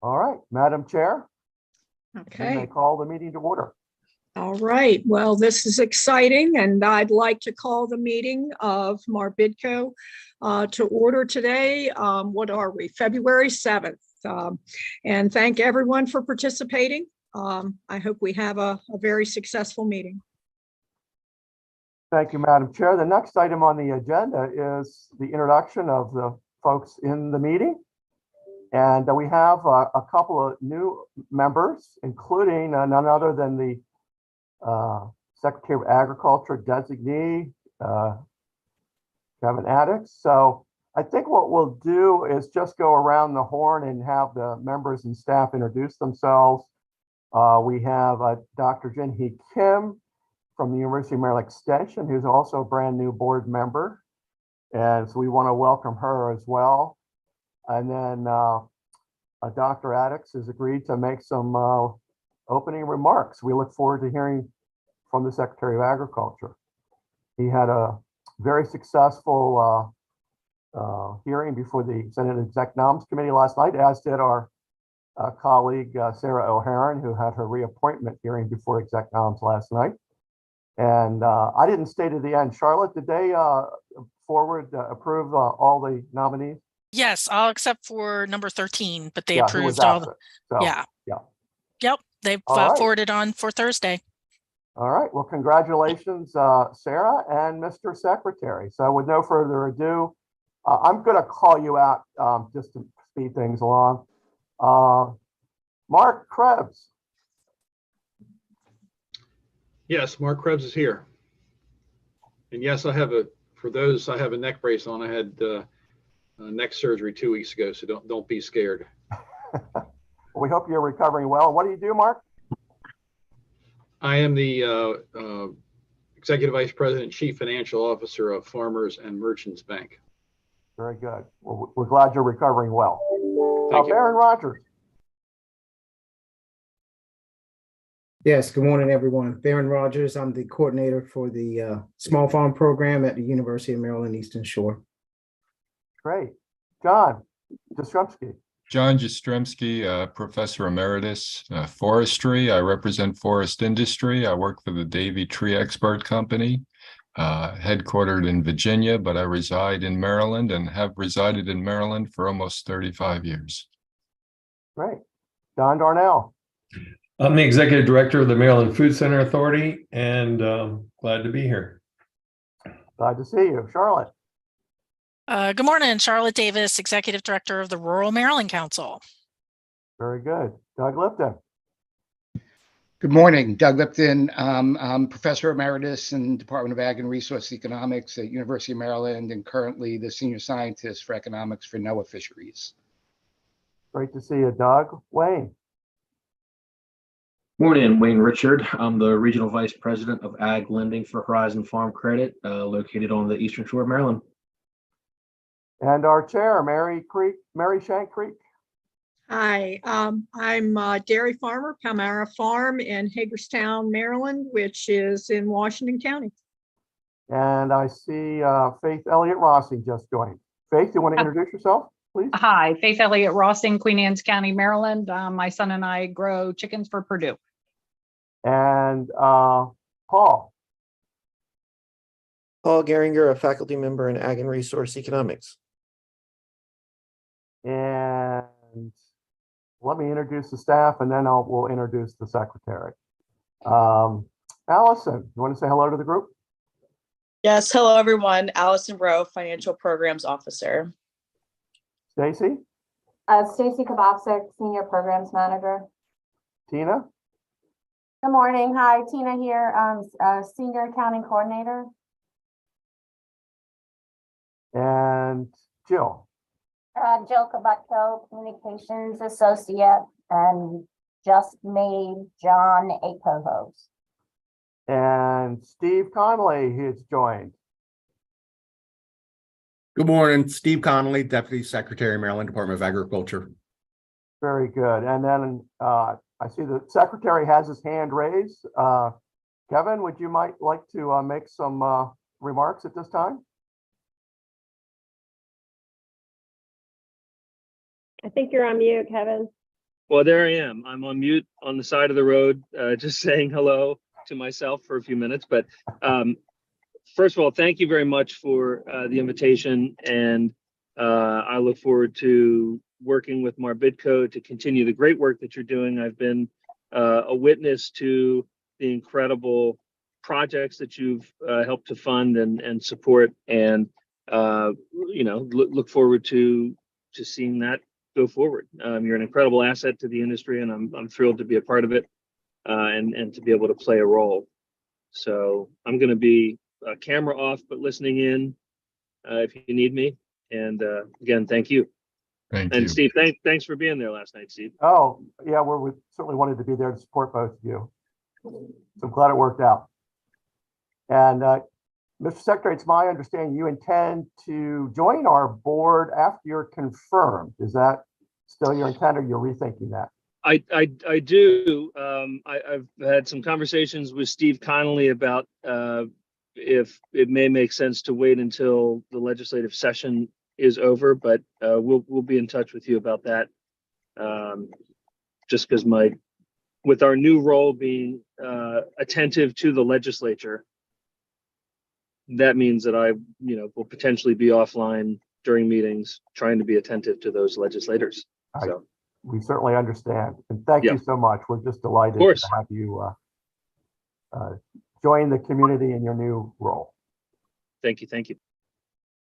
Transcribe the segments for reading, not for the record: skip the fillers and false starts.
All right, Madam Chair, you may Okay. call the meeting to order. All right. Well, this is exciting, and I'd like to call the meeting of MARBIDCO to order today. What are we? February 7th. And thank everyone for participating. I hope we have a very successful meeting. Thank you, Madam Chair. The next item on the agenda is the introduction of the folks in the meeting. And we have a couple of new members, including none other than the Secretary of Agriculture designee, Kevin Addix. So I think what we'll do is just go around the horn and have the members and staff introduce themselves. We have Dr. Jinhee Kim from the University of Maryland Extension, who's also a brand new board member. And so we want to welcome her as well. And then Dr. Addix has agreed to make some opening remarks. We look forward to hearing from the Secretary of Agriculture. He had a very successful hearing before the Senate Exec Noms Committee last night, as did our colleague Sarah O'Haron, who had her reappointment hearing before Exec Noms last night. And I didn't stay to the end. Charlotte, did they approve all the nominees? Yes, all except for number 13, but they Yeah, who was approved all. absent. So, Yeah. yeah. Yep, they've All right. forwarded on for Thursday. All right. Well, congratulations, Sarah and Mr. Secretary. So with no further ado, I'm going to call you out just to speed things along. Mark Krebs. Yes, Mark Krebs is here. And yes, I have a neck brace on. I had neck surgery 2 weeks ago, so don't be scared. We hope you're recovering well. What do you do, Mark? I am the Executive Vice President, Chief Financial Officer of Farmers and Merchants Bank. Very good. Well, we're glad you're recovering well. Thank you. Baron Rogers. Yes, good morning, everyone. Baron Rogers, I'm the coordinator for the Small Farm Program at the University of Maryland Eastern Shore. Great. John Jastrzemski. John Jastrzemski, Professor Emeritus, Forestry. I represent forest industry. I work for the Davey Tree Expert Company, headquartered in Virginia, but I reside in Maryland and have resided in Maryland for almost 35 years. Great. Don Darnell. I'm the Executive Director of the Maryland Food Center Authority, and glad to be here. Glad to see you. Charlotte. Good morning, Charlotte Davis, Executive Director of the Rural Maryland Council. Very good. Doug Lipton. Good morning, Doug Lipton. I'm Professor Emeritus in Department of Ag and Resource Economics at University of Maryland and currently the Senior Scientist for Economics for NOAA Fisheries. Great to see you, Doug. Wayne. Morning, Wayne Richard. I'm the Regional Vice President of Ag Lending for Horizon Farm Credit, located on the Eastern Shore of Maryland. And our chair, Mary Shank Creek. Hi, I'm a dairy farmer, Palmyra Farm in Hagerstown, Maryland, which is in Washington County. And I see Faith Elliott Rossing just joined. Faith, you want to introduce yourself, please? Hi, Faith Elliott Rossing, Queen Anne's County, Maryland. My son and I grow chickens for Purdue. And Paul. Paul Geringer, a faculty member in Ag and Resource Economics. And let me introduce the staff and then we'll introduce the secretary. Allison, you want to say hello to the group? Yes, hello everyone. Allison Rowe, Financial Programs Officer. Stacy? Stacy Kobasic, Senior Programs Manager. Tina? Good morning. Hi, Tina here, Senior Accounting Coordinator. And Jill? Jill Kabuto, Communications Associate, and just made John a co-host. And Steve Connolly, who's joined. Good morning, Steve Connolly, Deputy Secretary, Maryland Department of Agriculture. Very good. And then I see the secretary has his hand raised. Kevin, would you might like to make some remarks at this time? I think you're on mute, Kevin. Well, there I am. I'm on mute on the side of the road, just saying hello to myself for a few minutes. But first of all, thank you very much for the invitation. And I look forward to working with MARBIDCO to continue the great work that you're doing. I've been a witness to the incredible projects that you've helped to fund and support. And, look forward to seeing that go forward. You're an incredible asset to the industry, and I'm thrilled to be a part of it and to be able to play a role. So I'm going to be camera off, but listening in if you need me. And again, thank you. Thank And you. Steve, thanks for being there last night, Steve. Oh, yeah, we certainly wanted to be there to support both of you. So I'm glad it worked out. And Mr. Secretary, it's my understanding you intend to join our board after you're confirmed. Is that still your intent, or you're rethinking that? I do. I've had some conversations with Steve Connolly about if it may make sense to wait until the legislative session is over, but we'll be in touch with you about that. Just because with our new role being attentive to the legislature, that means that I will potentially be offline during meetings, trying to be attentive to those legislators. So we certainly understand, and thank you so much. We're just delighted to have you join the community in your new role. Thank you.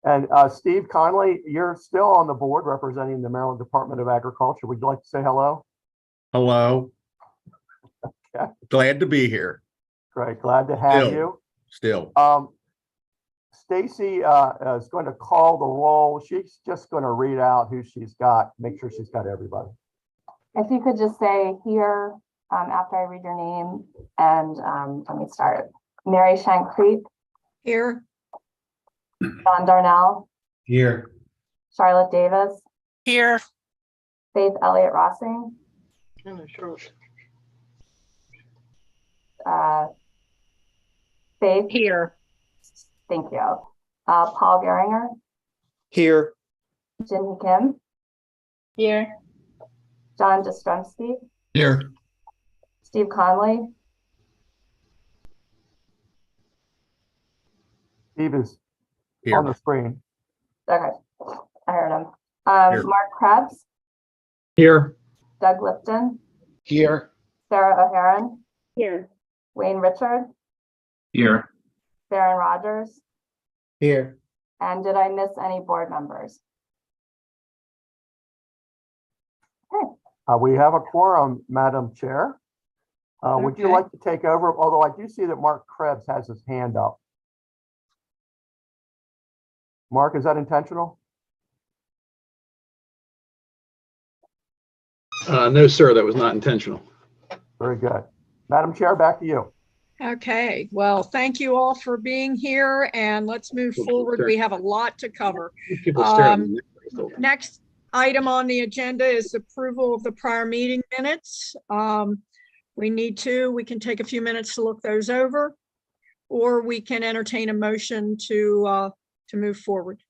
And Steve Conley, you're still on the board representing the Maryland Department of Agriculture. Would you like to say hello? Hello. Okay. Glad to be here. Great, glad to have you. Still. Stacy is going to call the roll. She's just going to read out who she's got, make sure she's got everybody. If you could just say here after I read your name, and let me start. Mary Shankreet. Here. John Darnell. Here. Charlotte Davis. Here. Faith Elliott Rossing. Faith. Here. Thank you. Paul Geringer. Here. Jin Kim. Here. John Jastrzemski. Here. Steve Conley. Steve is here on the screen. Okay, I heard him. Here. Mark Krebs. Here. Doug Lipton. Here. Sarah O'Haron. Here. Wayne Richard. Here. Darren Rogers. Here. And did I miss any board members? Okay. We have a quorum, Madam Chair. Would you Okay. like to take over? Although I do see that Mark Krebs has his hand up. Mark, is that intentional? No, sir, that was not intentional. Very good. Madam Chair, back to you. Okay, well, thank you all for being here, and let's move forward. We have a lot to cover. Next item on the agenda is approval of the prior meeting minutes. We can take a few minutes to look those over, or we can entertain a motion to move forward.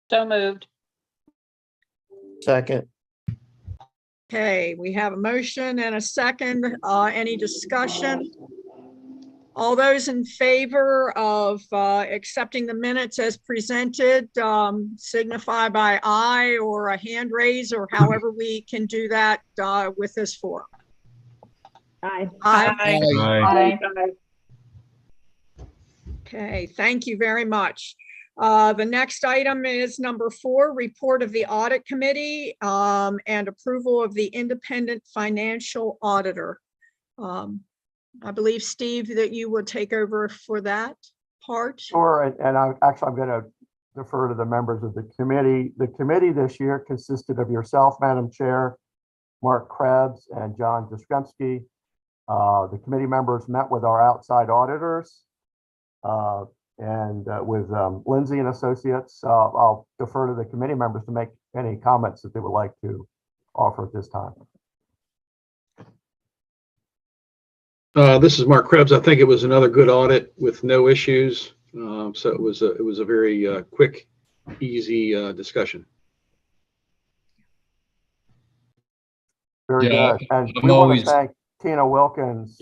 So moved. Second. Okay, we have a motion and a second. Any discussion? All those in favor of accepting the minutes as presented, signify by aye or a hand raise, or however we can do that with this forum. Aye. Aye. Aye. Okay, thank you very much. The next item is number 4, report of the audit committee and approval of the independent financial auditor. I believe, Steve, that you would take over for that part. Sure, and I'm going to defer to the members of the committee. The committee this year consisted of yourself, Madam Chair, Mark Krebs, and John Jastrzemski. The committee members met with our outside auditors and with Lindsay and Associates. I'll defer to the committee members to make any comments that they would like to offer at this time. This is Mark Krebs. I think it was another good audit with no issues. So it was a very quick easy discussion. Very Yeah, good. And I'm we want always- to thank Tina Wilkins,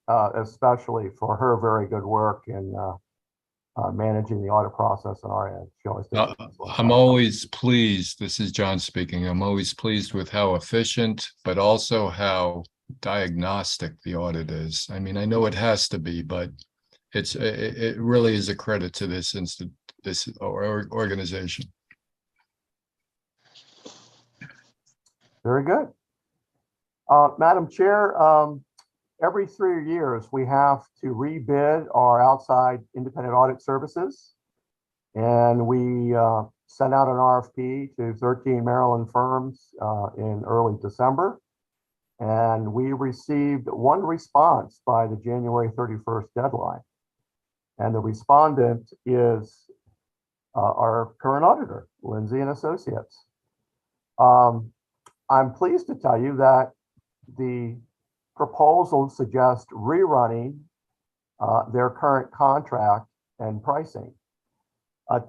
especially for her very good work in managing the audit process on our end. She always does an excellent I'm job. always pleased, this is John speaking, I'm always pleased with how efficient, but also how diagnostic the audit is. I mean, I know it has to be, but it really is a credit to this organization. Very good. Madam Chair, every 3 years, we have to rebid our outside independent audit services. And we sent out an RFP to 13 Maryland firms in early December. And we received one response by the January 31st deadline. And the respondent is our current auditor, Lindsay and Associates. I'm pleased to tell you that the proposal suggests rerunning their current contract and pricing.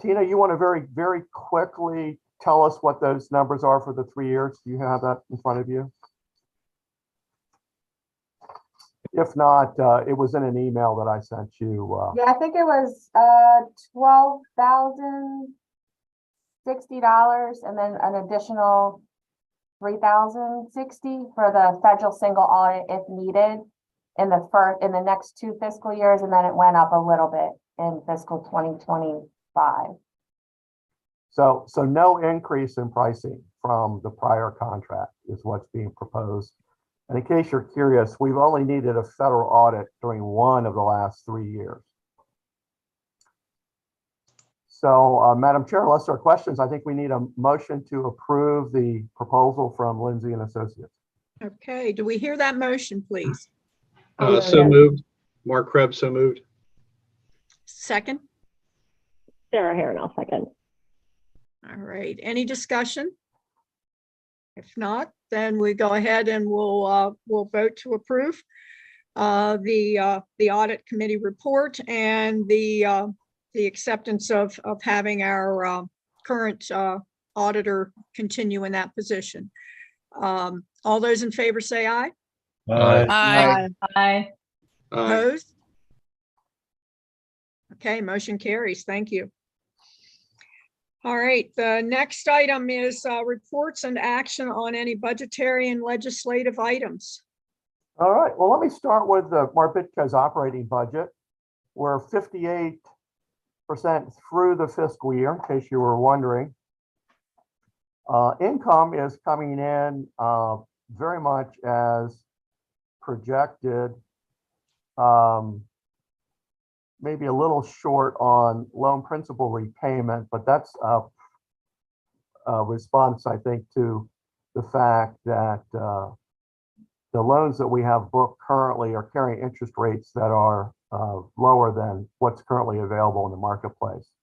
Tina, you want to very, very quickly tell us what those numbers are for the 3 years? Do you have that in front of you? If not, it was in an email that I sent you. Yeah, I think it was $12,060 and then an additional $3,060 for the federal single audit if needed in the next 2 fiscal years, and then it went up a little bit in fiscal 2025. So no increase in pricing from the prior contract is what's being proposed. And in case you're curious, we've only needed a federal audit during one of the last 3 years. So, Madam Chair, unless there are questions, I think we need a motion to approve the proposal from Lindsay and Associates. Okay, do we hear that motion, please? So moved. Mark Krebs, so moved. Second? Sarah Heron, I'll second. All right, any discussion? If not, then we go ahead and we'll vote to approve the audit committee report and the acceptance of having our current auditor continue in that position. All those in favor say aye. Aye. Aye. Opposed? Okay, motion carries. Thank you. All right, the next item is reports and action on any budgetary and legislative items. All right, well, let me start with MARBIDCO's operating budget. We're 58% through the fiscal year, in case you were wondering. Income is coming in very much as projected, maybe a little short on loan principal repayment, but that's a response, I think, to the fact that the loans that we have booked currently are carrying interest rates that are lower than what's currently available in the marketplace.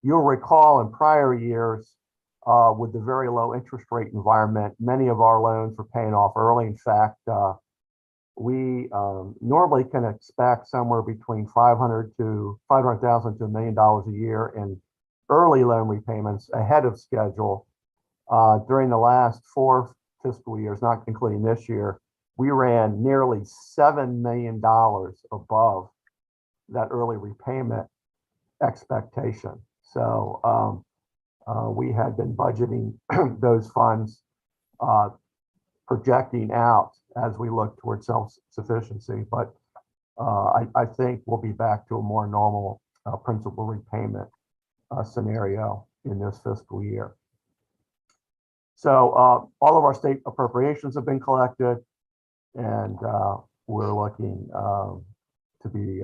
You'll recall in prior years, with the very low interest rate environment, many of our loans were paying off early. In fact, we normally can expect somewhere between $500,000 to $1 million a year in early loan repayments ahead of schedule. During the last 4 fiscal years, not including this year, we ran nearly $7 million above that early repayment expectation. So we had been budgeting those funds, projecting out as we look towards self-sufficiency, but I think we'll be back to a more normal principal repayment scenario in this fiscal year. So all of our state appropriations have been collected, and we're looking to be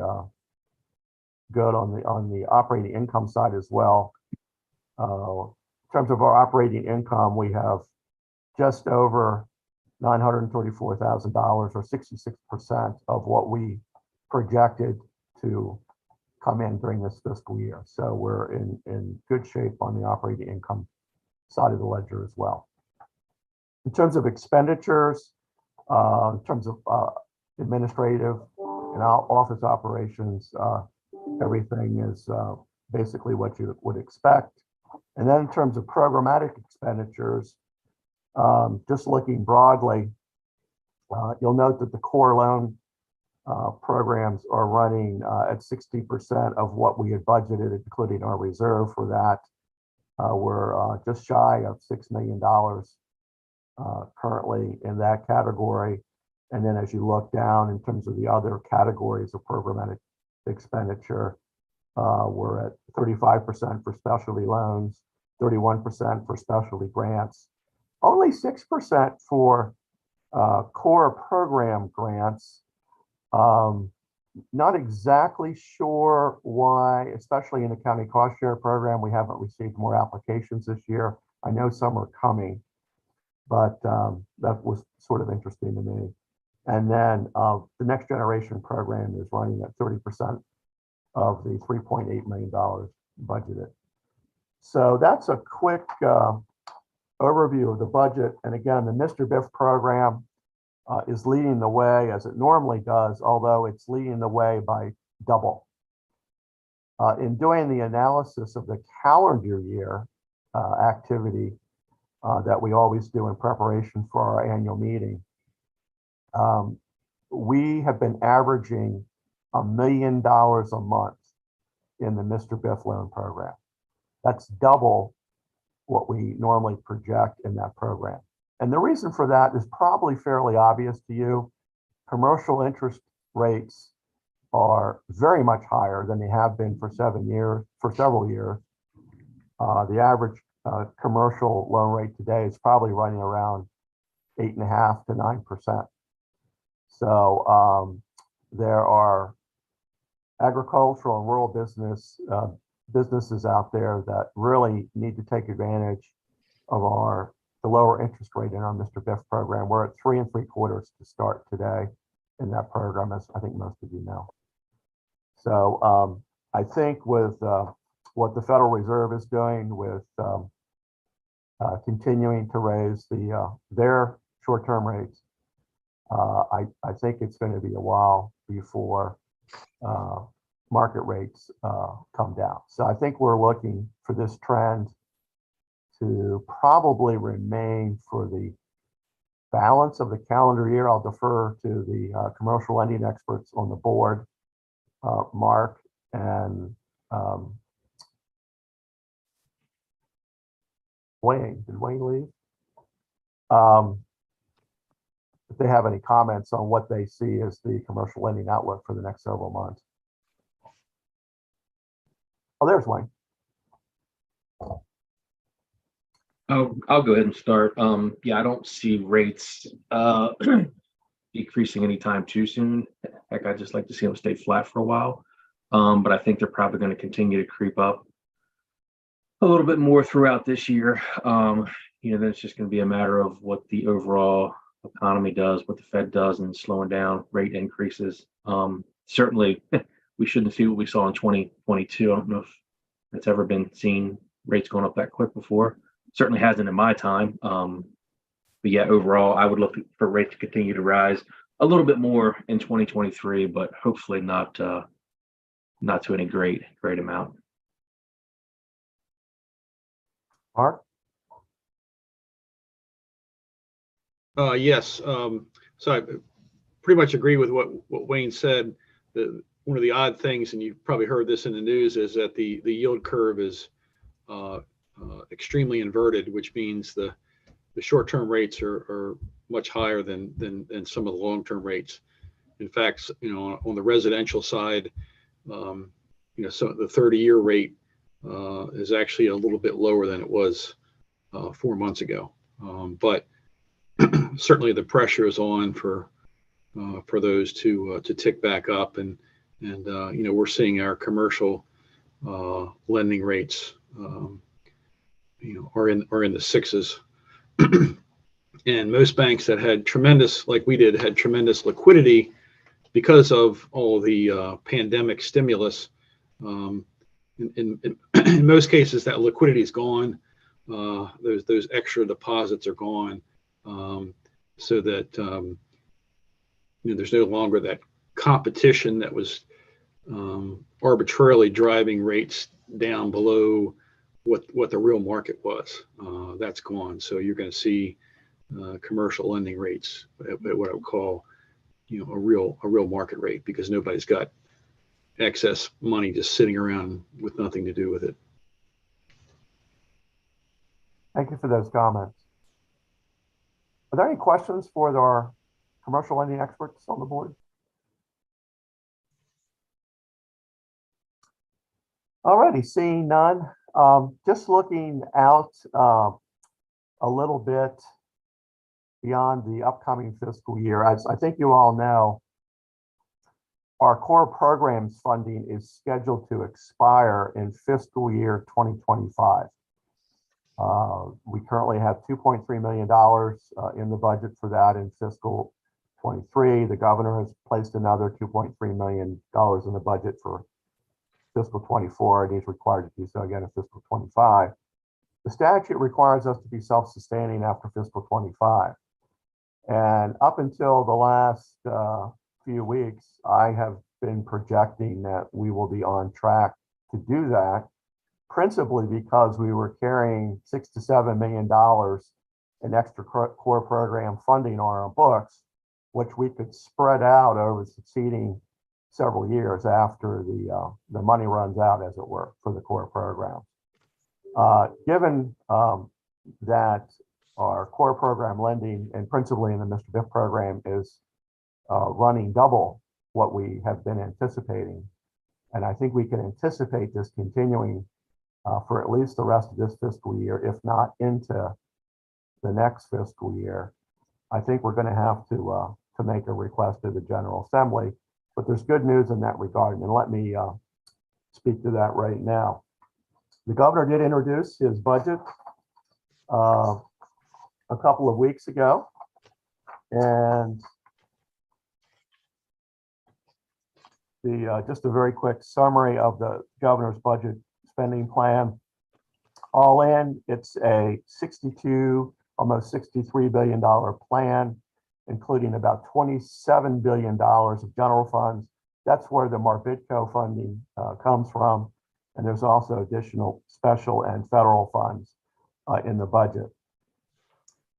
good on the operating income side as well. In terms of our operating income, we have just over $934,000, or 66% of what we projected to come in during this fiscal year. So we're in good shape on the operating income side of the ledger as well. In terms of expenditures, in terms of administrative and office operations, everything is basically what you would expect. And then in terms of programmatic expenditures, just looking broadly, you'll note that the core loan programs are running at 60% of what we had budgeted, including our reserve for that. We're just shy of $6 million currently in that category. And then as you look down in terms of the other categories of programmatic expenditure, we're at 35% for specialty loans, 31% for specialty grants, only 6% for core program grants. Not exactly sure why, especially in the county cost share program, we haven't received more applications this year. I know some are coming, but that was sort of interesting to me. And then the next generation program is running at 30% of the $3.8 million budgeted. So that's a quick overview of the budget. And again, the Mr. Biff program is leading the way as it normally does, although it's leading the way by double. In doing the analysis of the calendar year activity that we always do in preparation for our annual meeting, we have been averaging $1 million a month in the Mr. Biff loan program. That's double what we normally project in that program. And the reason for that is probably fairly obvious to you. Commercial interest rates are very much higher than they have been for several years. The average commercial loan rate today is probably running around 8.5% to 9%. So there are agricultural and rural businesses out there that really need to take advantage of the lower interest rate in our Mr. Biff program. We're at 3 3/4 to start today in that program, as I think most of you know. So I think with what the Federal Reserve is doing with continuing to raise their short-term rates, I think it's going to be a while before market rates come down. So I think we're looking for this trend to probably remain for the balance of the calendar year. I'll defer to the commercial lending experts on the board, Mark and Wayne. Did Wayne leave? If they have any comments on what they see as the commercial lending outlook for the next several months. Oh, there's Wayne. Oh, I'll go ahead and start. Yeah, I don't see rates decreasing anytime too soon. Heck, I'd just like to see them stay flat for a while. But I think they're probably going to continue to creep up a little bit more throughout this year. Then it's just going to be a matter of what the overall economy does, what the Fed does, and slowing down rate increases. Certainly, we shouldn't see what we saw in 2022. I don't know if it's ever been seen, rates going up that quick before. Certainly hasn't in my time. But yeah, overall, I would look for rates to continue to rise a little bit more in 2023, but hopefully not to any great amount. Mark? Yes. So I pretty much agree with what Wayne said. One of the odd things, and you've probably heard this in the news, is that the yield curve is extremely inverted, which means the short-term rates are much higher than some of the long-term rates. In fact, on the residential side, so the 30-year rate is actually a little bit lower than it was 4 months ago. But certainly the pressure is on for those to tick back up, and we're seeing our commercial lending rates are in the sixes. And most banks that had tremendous, like we did, had tremendous liquidity because of all the pandemic stimulus. In most cases, that liquidity is gone. Those extra deposits are gone, so that there's no longer that competition that was arbitrarily driving rates down below what the real market was. That's gone. So you're going to see commercial lending rates at what I would call, a real market rate, because nobody's got excess money just sitting around with nothing to do with it. Thank you for those comments. Are there any questions for our commercial lending experts on the board? Alrighty, seeing none. Just looking out a little bit beyond the upcoming fiscal year, as I think you all know, our core programs funding is scheduled to expire in fiscal year 2025. We currently have $2.3 million in the budget for that in fiscal 23. The governor has placed another $2.3 million in the budget for fiscal 24, and he's required to do so again in fiscal 25. The statute requires us to be self-sustaining after fiscal 25. And up until the last few weeks, I have been projecting that we will be on track to do that, principally because we were carrying $6 to $7 million in extra core program funding on our books, which we could spread out over succeeding several years after the money runs out, as it were, for the core program. Given that our core program lending, and principally in the Mr. Biff program, is running double what we have been anticipating, and I think we can anticipate this continuing for at least the rest of this fiscal year, if not into the next fiscal year, I think we're going to have to make a request to the General Assembly. But there's good news in that regard, and let me speak to that right now. The governor did introduce his budget a couple of weeks ago, and just a very quick summary of the governor's budget spending plan. All in, it's a almost $63 billion plan, including about $27 billion of general funds. That's where the MARBIDCO funding comes from. And there's also additional special and federal funds in the budget.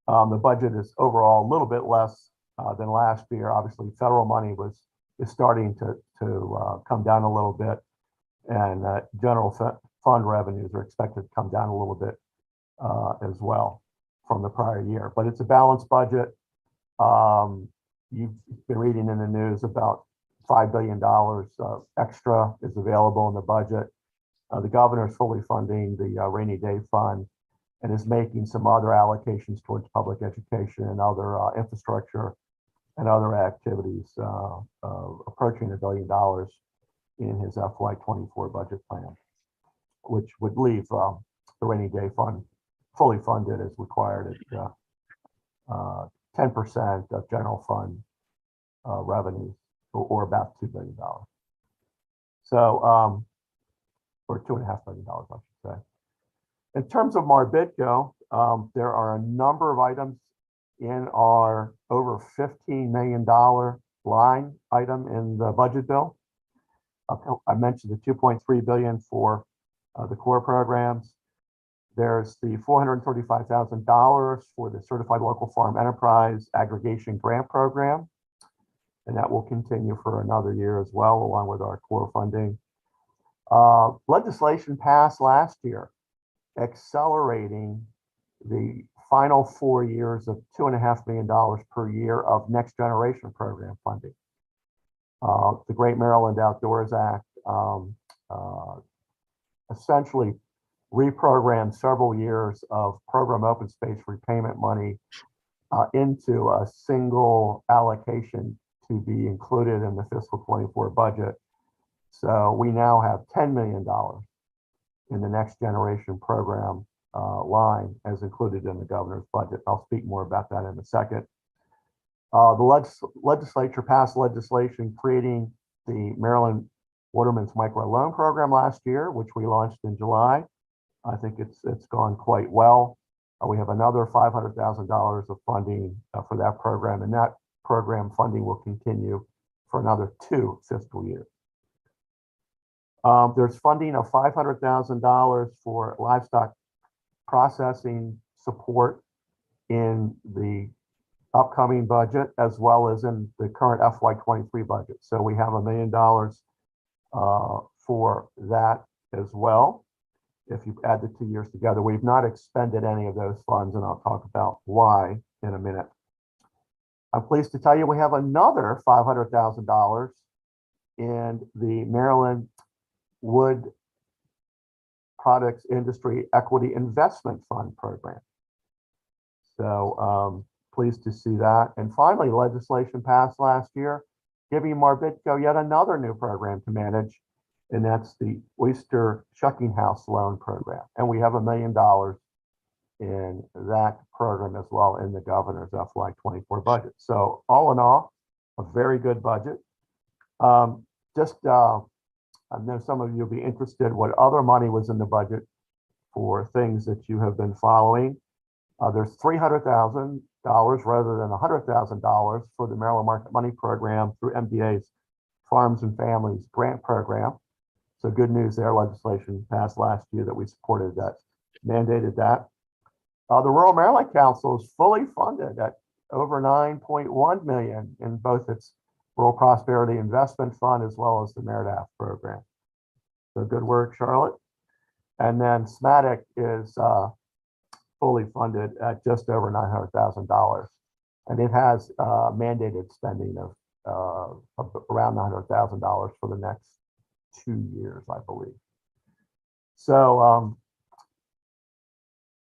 The budget is overall a little bit less than last year. Obviously, federal money is starting to come down a little bit, and general fund revenues are expected to come down a little bit as well from the prior year. But it's a balanced budget. You've been reading in the news about $5 billion extra is available in the budget. The governor is fully funding the rainy day fund and is making some other allocations towards public education and other infrastructure and other activities, approaching $1 billion in his FY24 budget plan, which would leave the rainy day fund fully funded as required at 10% of general fund revenues, or about $2 billion. So, or $2.5 billion, I should say. In terms of MARBIDCO, there are a number of items in our over $15 million line item in the budget bill. I mentioned the $2.3 billion for the core programs. There's the $435,000 for the Certified Local Farm Enterprise Aggregation Grant Program, and that will continue for another year as well, along with our core funding. Legislation passed last year accelerating the final 4 years of $2.5 million per year of Next Generation program funding. The Great Maryland Outdoors Act essentially reprogrammed several years of program open space repayment money into a single allocation to be included in the fiscal 24 budget. So we now have $10 million in the Next Generation program line as included in the governor's budget. I'll speak more about that in a second. The legislature passed legislation creating the Maryland Waterman's Micro Loan Program last year, which we launched in July. I think it's gone quite well. We have another $500,000 of funding for that program, and that program funding will continue for another 2 fiscal years. There's funding of $500,000 for livestock processing support in the upcoming budget, as well as in the current FY23 budget. So we have $1 million for that as well. If you add the 2 years together, we've not expended any of those funds, and I'll talk about why in a minute. I'm pleased to tell you we have another $500,000 in the Maryland Wood Products Industry Equity Investment Fund program. So pleased to see that. And finally, legislation passed last year, giving MARBIDCO yet another new program to manage, and that's the Oyster Shucking House Loan Program. And we have $1 million in that program as well in the governor's FY24 budget. So all in all, a very good budget. I know some of you will be interested what other money was in the budget for things that you have been following. There's $300,000 rather than $100,000 for the Maryland Market Money Program through MDA's Farms and Families Grant Program. So good news there. Legislation passed last year that we supported that, mandated that. The Rural Maryland Council is fully funded at over $9.1 million in both its Rural Prosperity Investment Fund as well as the MERDAF program. So good work, Charlotte. And then SMATIC is fully funded at just over $900,000. And it has mandated spending of around $900,000 for the next 2 years, I believe. So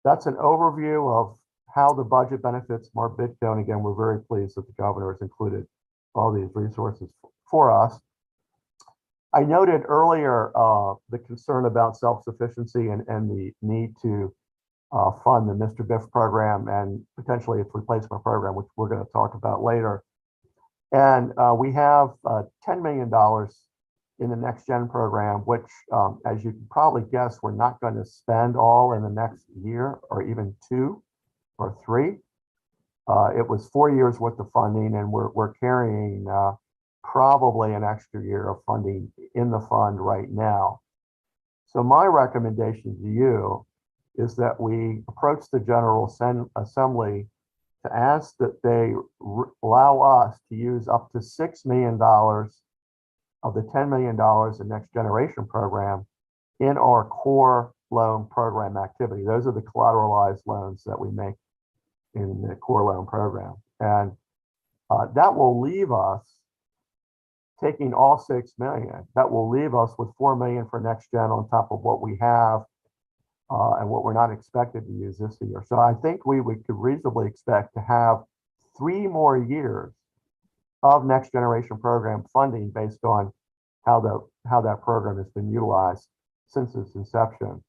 that's an overview of how the budget benefits MARBIDCO. And again, we're very pleased that the governor has included all these resources for us. I noted earlier the concern about self-sufficiency and the need to fund the Mr. Biff program and potentially its replacement program, which we're going to talk about later. And we have $10 million in the Next Gen program, which, as you can probably guess, we're not going to spend all in the next year or even 2 or 3. It was 4 years worth of funding, and we're carrying probably an extra year of funding in the fund right now. So my recommendation to you is that we approach the General Assembly to ask that they allow us to use up to $6 million of the $10 million in Next Generation program in our core loan program activity. Those are the collateralized loans that we make in the core loan program. And that will leave us, taking all $6 million, that will leave us with $4 million for Next Gen on top of what we have and what we're not expected to use this year. So I think we could reasonably expect to have 3 more years of Next Generation program funding based on how that program has been utilized since its inception.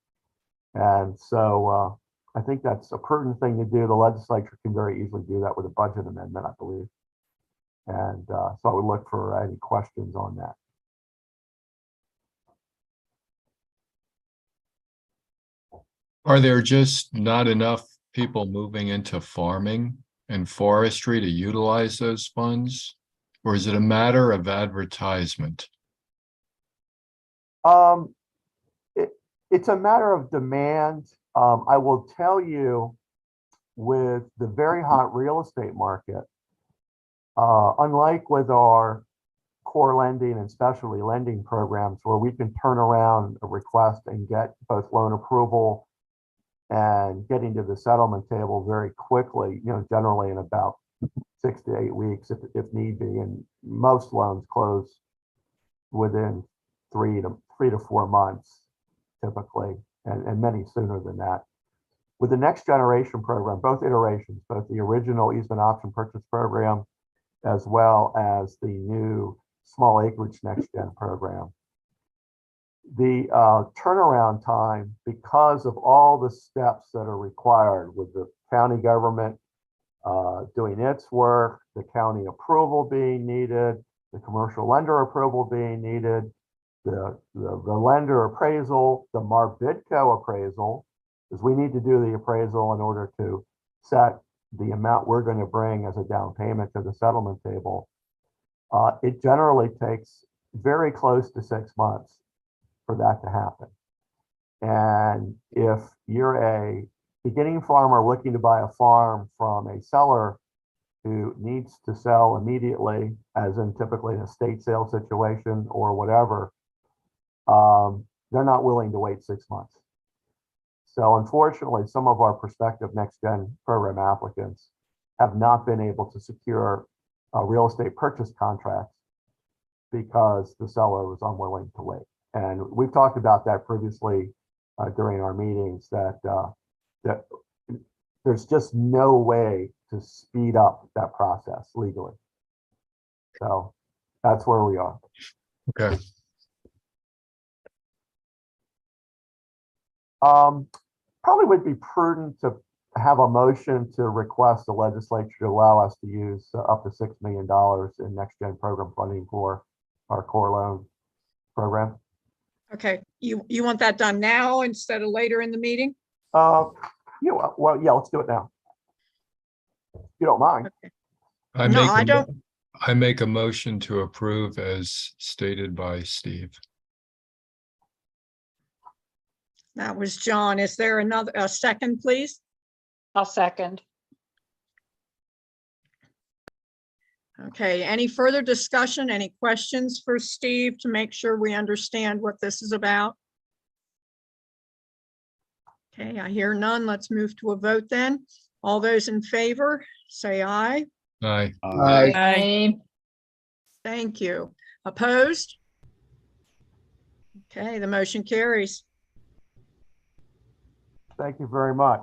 And so I think that's a prudent thing to do. The legislature can very easily do that with a budget amendment, I believe. And so I would look for any questions on that. Are there just not enough people moving into farming and forestry to utilize those funds? Or is it a matter of advertisement? It's a matter of demand. I will tell you, with the very hot real estate market, unlike with our core lending and specialty lending programs, where we can turn around a request and get both loan approval and getting to the settlement table very quickly, generally in about 6 to 8 weeks if need be, and most loans close within 3 to 4 months typically, and many sooner than that. With the Next Generation program, both iterations, both the original easement option purchase program as well as the new small acreage Next Gen program, the turnaround time, because of all the steps that are required with the county government doing its work, the county approval being needed, the commercial lender approval being needed, the lender appraisal, the MARBIDCO appraisal, because we need to do the appraisal in order to set the amount we're going to bring as a down payment to the settlement table. It generally takes very close to 6 months for that to happen. And if you're a beginning farmer looking to buy a farm from a seller who needs to sell immediately, as in typically an estate sale situation or whatever, they're not willing to wait 6 months. So unfortunately, some of our prospective Next Gen program applicants have not been able to secure real estate purchase contracts because the seller was unwilling to wait. And we've talked about that previously during our meetings, that there's just no way to speed up that process legally. So that's where we are. Okay. Probably would be prudent to have a motion to request the legislature to allow us to use up to $6 million in Next Gen program funding for our core loan program. Okay, you want that done now instead of later in the meeting? Yeah, well, yeah, let's do it now. If you don't mind. Okay. I make a motion to approve as stated by Steve. That was John. Is there a second, please? I'll second. Okay, any further discussion, any questions for Steve to make sure we understand what this is about? Okay, I hear none. Let's move to a vote then. All those in favor, say aye. Aye. Aye. Thank you. Opposed? Okay, the motion carries. Thank you very much.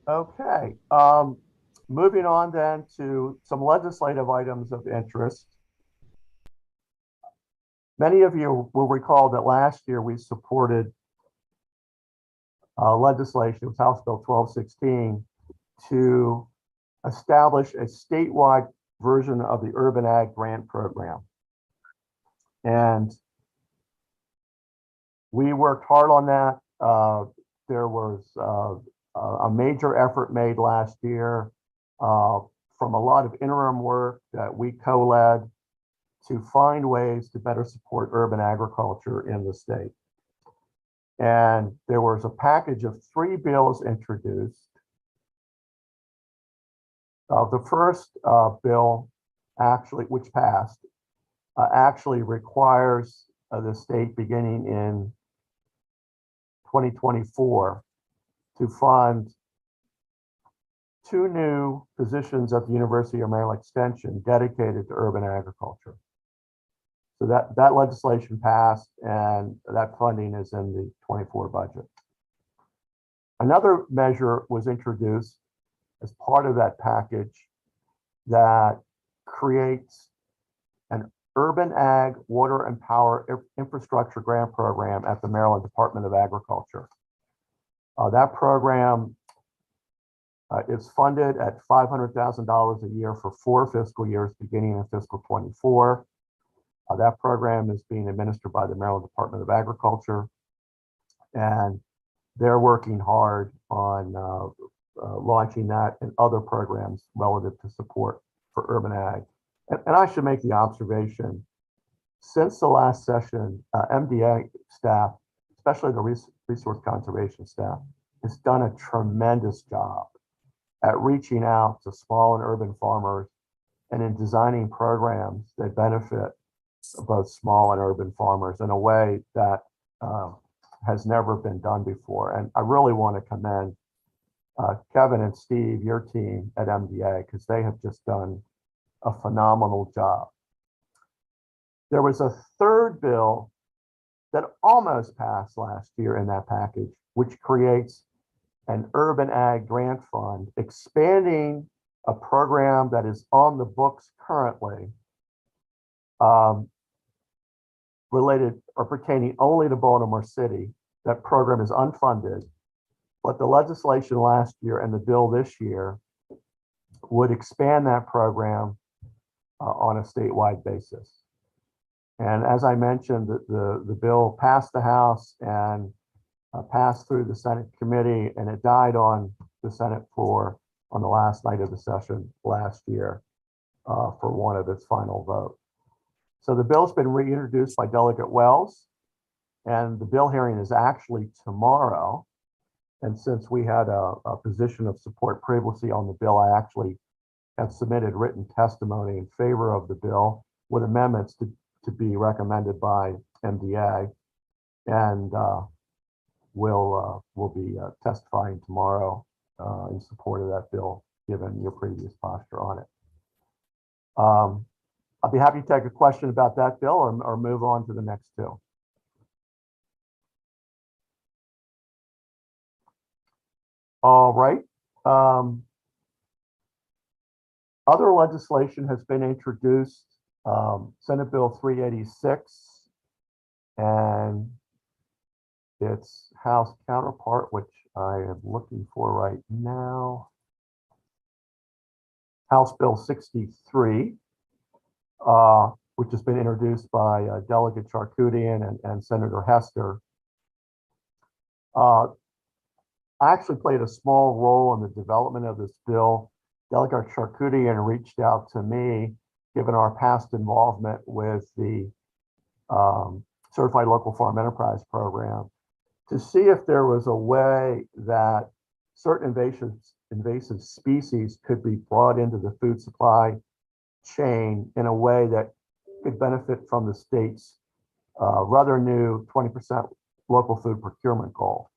Okay, moving on then to some legislative items of interest. Many of you will recall that last year we supported legislation, it was House Bill 1216, to establish a statewide version of the Urban Ag Grant Program. And we worked hard on that. There was a major effort made last year from a lot of interim work that we co-led to find ways to better support urban agriculture in the state. And there was a package of 3 bills introduced. The first bill, actually, which passed, actually requires the state beginning in 2024 to fund 2 new positions at the University of Maryland Extension dedicated to urban agriculture. So that legislation passed, and that funding is in the 24 budget. Another measure was introduced as part of that package that creates an urban ag water and power infrastructure grant program at the Maryland Department of Agriculture. That program is funded at $500,000 a year for 4 fiscal years beginning in fiscal 24. That program is being administered by the Maryland Department of Agriculture, and they're working hard on launching that and other programs relative to support for urban ag. And I should make the observation, since the last session, MDA staff, especially the resource conservation staff, has done a tremendous job at reaching out to small and urban farmers and in designing programs that benefit both small and urban farmers in a way that has never been done before. And I really want to commend Kevin and Steve, your team at MDA, because they have just done a phenomenal job. There was a third bill that almost passed last year in that package, which creates an urban ag grant fund, expanding a program that is on the books currently, related or pertaining only to Baltimore City. That program is unfunded, but the legislation last year and the bill this year would expand that program on a statewide basis. And as I mentioned, the bill passed the House and passed through the Senate committee, and it died on the Senate floor on the last night of the session last year for one of its final votes. So the bill's been reintroduced by Delegate Wells, And the bill hearing is actually tomorrow. And since we had a position of support previously on the bill, I actually have submitted written testimony in favor of the bill with amendments to be recommended by MDA. And we'll be testifying tomorrow in support of that bill, given your previous posture on it. I'll be happy to take a question about that bill or move on to the next two. All right. Other legislation has been introduced, Senate Bill 386 and its House counterpart, which I am looking for right now, House Bill 63, which has been introduced by Delegate Charkoudian and Senator Hester. I actually played a small role in the development of this bill. Delegate Charkoudian reached out to me, given our past involvement with the Certified Local Farm Enterprise Program, to see if there was a way that certain invasive species could be brought into the food supply chain in a way that could benefit from the state's rather new 20% local food procurement goal.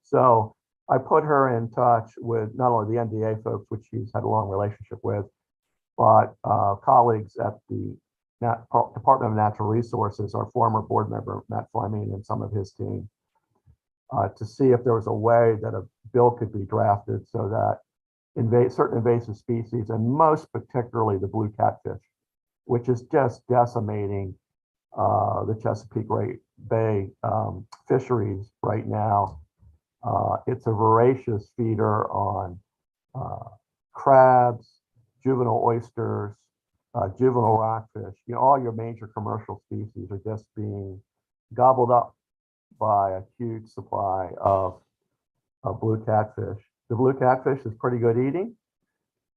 So I put her in touch with not only the NDA folks, which she's had a long relationship with, but colleagues at the Department of Natural Resources, our former board member, Matt Fleming, and some of his team, to see if there was a way that a bill could be drafted so that certain invasive species, and most particularly the blue catfish, which is just decimating the Chesapeake Bay fisheries right now. It's a voracious feeder on crabs, juvenile oysters, juvenile rockfish. You know, all your major commercial species are just being gobbled up by a huge supply of blue catfish. The blue catfish is pretty good eating,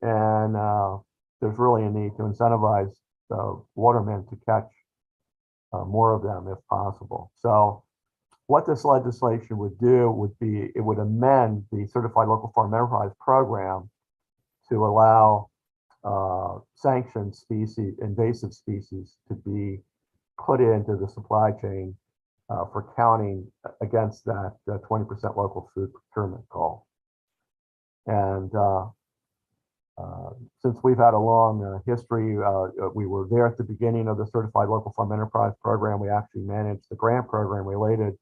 and there's really a need to incentivize the watermen to catch more of them if possible. So what this legislation would do would be, it would amend the Certified Local Farm Enterprise Program to allow sanctioned species, invasive species, to be put into the supply chain for counting against that 20% local food procurement goal. And since we've had a long history, we were there at the beginning of the Certified Local Farm Enterprise Program. We actually managed the grant program related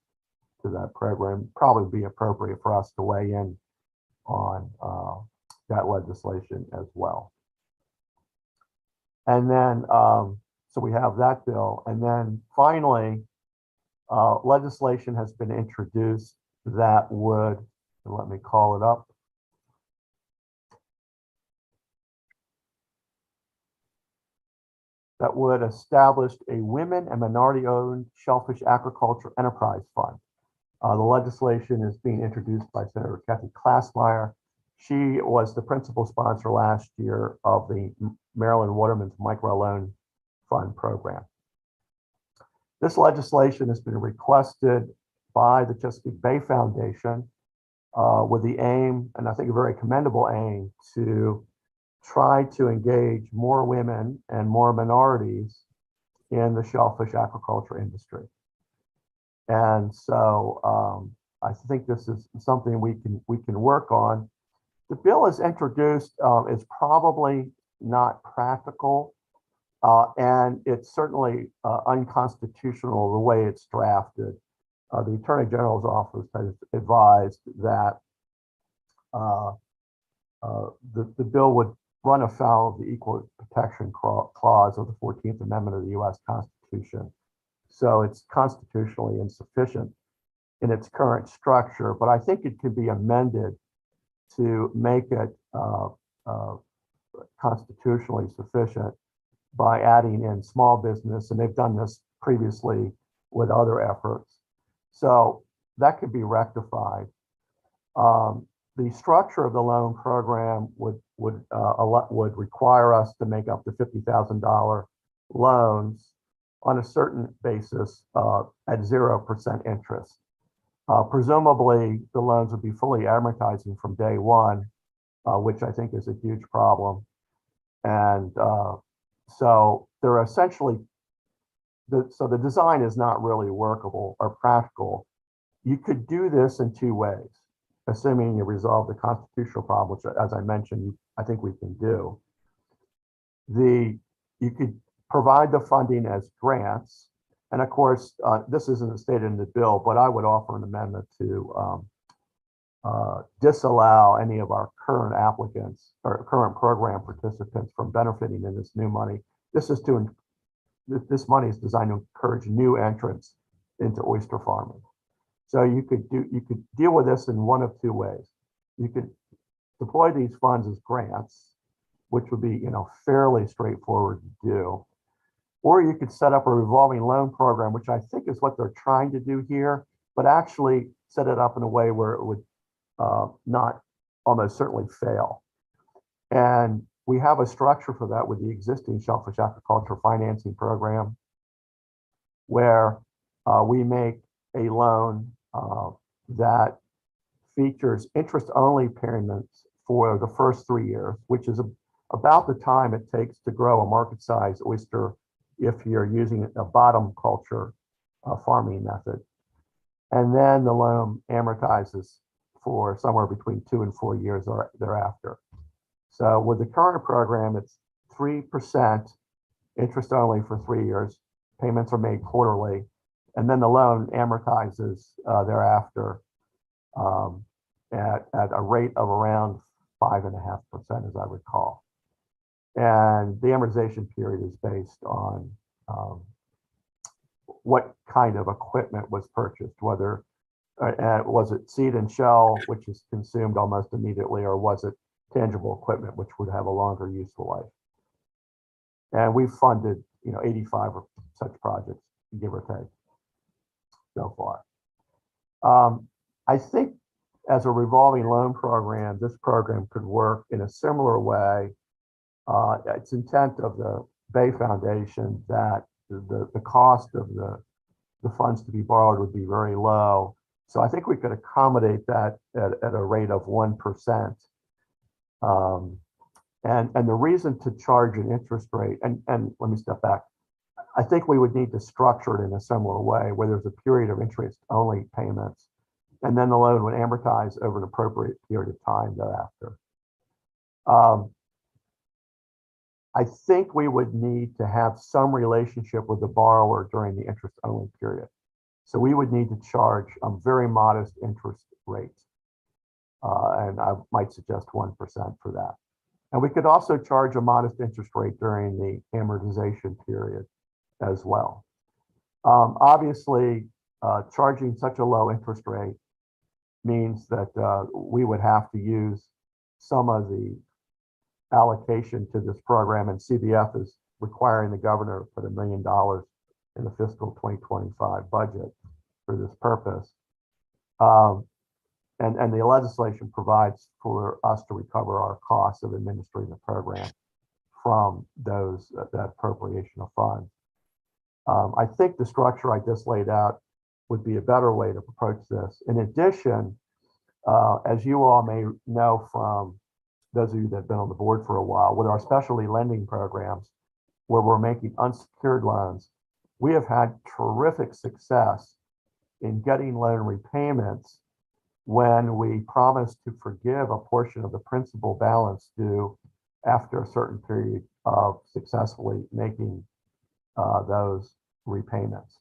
to that program. Probably be appropriate for us to weigh in on that legislation as well. And then, so we have that bill. And then finally, legislation has been introduced that would, let me call it up, that would establish a women and minority-owned shellfish aquaculture enterprise fund. The legislation is being introduced by Senator Kathy Klassmeyer. She was the principal sponsor last year of the Maryland Watermen's Microloan Fund program. This legislation has been requested by the Chesapeake Bay Foundation with the aim, and I think a very commendable aim, to try to engage more women and more minorities in the shellfish aquaculture industry. And so I think this is something we can work on. The bill is introduced is probably not practical, and it's certainly unconstitutional the way it's drafted. The Attorney General's office has advised that the bill would run afoul of the Equal Protection Clause of the 14th Amendment of the U.S. Constitution. So it's constitutionally insufficient in its current structure, but I think it could be amended to make it constitutionally sufficient by adding in small business, and they've done this previously with other efforts. So that could be rectified. The structure of the loan program would require us to make up to $50,000 loans on a certain basis at 0% interest. Presumably, the loans would be fully amortizing from day one, which I think is a huge problem. And so they're essentially, so the design is not really workable or practical. You could do this in two ways, assuming you resolve the constitutional problem, which, as I mentioned, I think we can do. You could provide the funding as grants. And of course, this isn't stated in the bill, but I would offer an amendment to disallow any of our current applicants or current program participants from benefiting in this new money. This money is designed to encourage new entrants into oyster farming. So you could deal with this in one of two ways. You could deploy these funds as grants, which would be fairly straightforward to do. Or you could set up a revolving loan program, which I think is what they're trying to do here, but actually set it up in a way where it would not almost certainly fail. And we have a structure for that with the existing shellfish aquaculture financing program, where we make a loan that features interest-only payments for the first 3 years, which is about the time it takes to grow a market-size oyster if you're using a bottom culture farming method. And then the loan amortizes for somewhere between 2 and 4 years or thereafter. So with the current program, it's 3% interest only for 3 years. Payments are made quarterly, and then the loan amortizes thereafter at a rate of around 5.5%, as I recall. And the amortization period is based on what kind of equipment was purchased, whether was it seed and shell, which is consumed almost immediately, or was it tangible equipment, which would have a longer useful life. And we've funded 85 of such projects, give or take, so far. I think as a revolving loan program, this program could work in a similar way. It's intent of the Bay Foundation that the cost of the funds to be borrowed would be very low. So I think we could accommodate that at a rate of 1%. And the reason to charge an interest rate, and let me step back, I think we would need to structure it in a similar way where there's a period of interest only payments, and then the loan would amortize over an appropriate period of time thereafter. I think we would need to have some relationship with the borrower during the interest only period. So we would need to charge a very modest interest rate. And I might suggest 1% for that. And we could also charge a modest interest rate during the amortization period as well. Obviously, charging such a low interest rate means that we would have to use some of the allocation to this program, and CBF is requiring the governor to put $1 million in the fiscal 2025 budget for this purpose. And the legislation provides for us to recover our costs of administering the program from that appropriation of funds. I think the structure I just laid out would be a better way to approach this. In addition, as you all may know from those of you that have been on the board for a while, with our specialty lending programs, where we're making unsecured loans, we have had terrific success in getting loan repayments when we promise to forgive a portion of the principal balance due after a certain period of successfully making those repayments.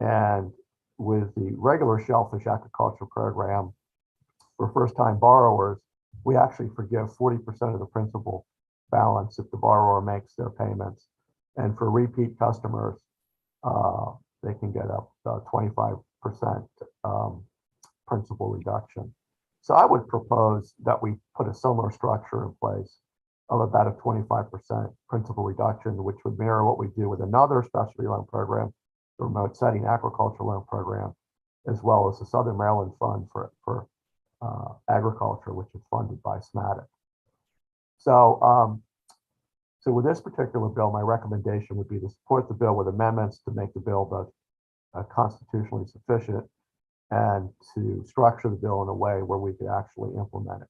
And with the regular shellfish aquaculture program, for first-time borrowers, we actually forgive 40% of the principal balance if the borrower makes their payments. And for repeat customers, they can get up 25% principal reduction. So I would propose that we put a similar structure in place of about a 25% principal reduction, which would mirror what we do with another specialty loan program, the remote setting aquaculture loan program, as well as the Southern Maryland Fund for agriculture, which is funded by SMATIC. So So with this particular bill, my recommendation would be to support the bill with amendments to make the bill both constitutionally sufficient and to structure the bill in a way where we could actually implement it.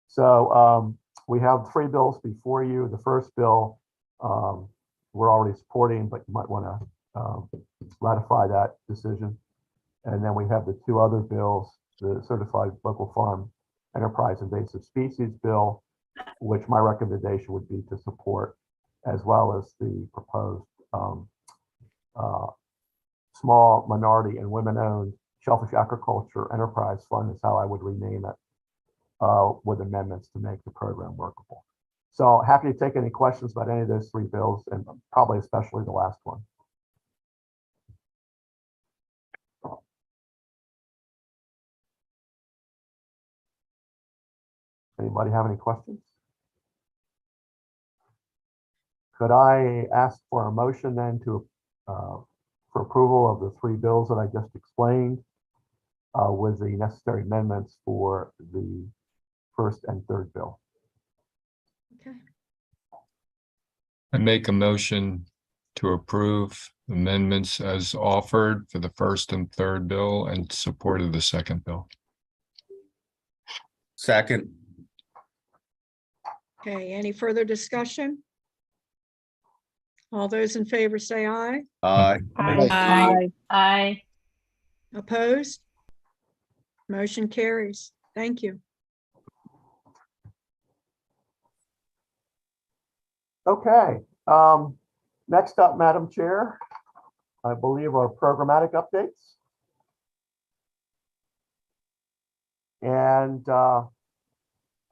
So we have 3 bills before you. The first bill we're already supporting, but you might want to ratify that decision. And then we have the 2 other bills, the Certified Local Farm Enterprise Invasive Species Bill, which my recommendation would be to support, as well as the proposed Small Minority and Women-Owned Shellfish Aquaculture Enterprise Fund is how I would rename it, with amendments to make the program workable. So happy to take any questions about any of those 3 bills, and probably especially the last one. Anybody have any questions? Could I ask for a motion then to for approval of the 3 bills that I just explained with the necessary amendments for the first and third bill? Okay. I make a motion to approve amendments as offered for the first and third bill and support of the second bill. Second. Okay, any further discussion? All those in favor say aye. Aye. Aye. Aye. Opposed? Motion carries. Thank you. Okay, next up, Madam Chair, I believe are programmatic updates. And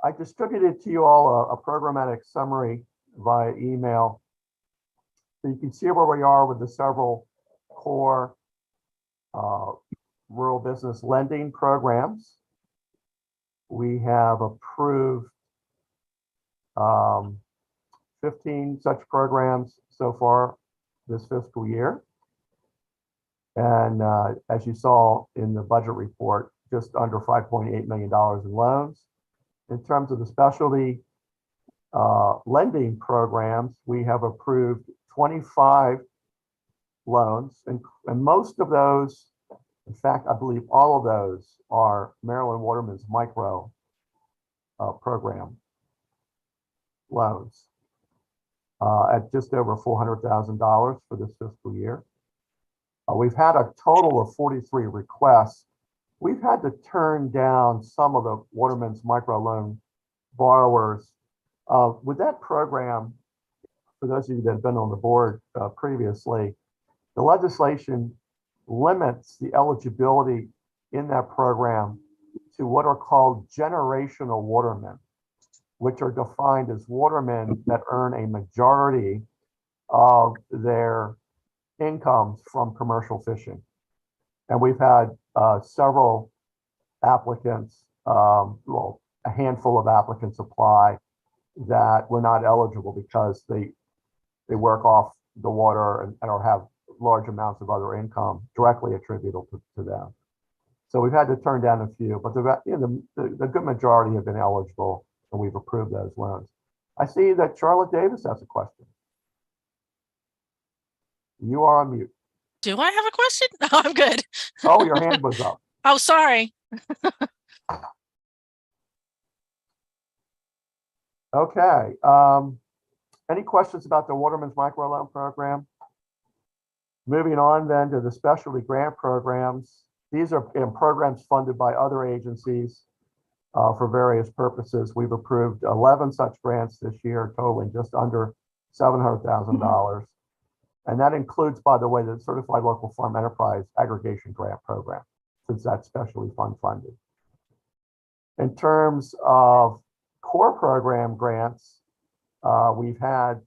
I distributed to you all a programmatic summary via email. So you can see where we are with the several core rural business lending programs. We have approved 15 such programs so far this fiscal year. And as you saw in the budget report, just under $5.8 million in loans. In terms of the specialty lending programs, we have approved 25 loans, and most of those, in fact, I believe all of those are Maryland Waterman's micro program loans at just over $400,000 for this fiscal year. We've had a total of 43 requests. We've had to turn down some of the Waterman's microloan borrowers. With that program, for those of you that have been on the board previously, the legislation limits the eligibility in that program to what are called generational watermen, which are defined as watermen that earn a majority of their incomes from commercial fishing. And we've had several applicants, well, a handful of applicants apply that were not eligible because they work off the water and or have large amounts of other income directly attributable to them. So we've had to turn down a few, but the good majority have been eligible, and we've approved those loans. I see that Charlotte Davis has a question. You are on mute. Do I have a question? No, I'm good. Oh, your hand was up. Oh, sorry. Okay. Any questions about the Waterman's microloan program? Moving on then to the specialty grant programs. These are programs funded by other agencies for various purposes. We've approved 11 such grants this year, totaling just under $700,000. And that includes, by the way, the Certified Local Farm Enterprise Aggregation Grant Program, since that's specialty fund funded. In terms of core program grants, we've had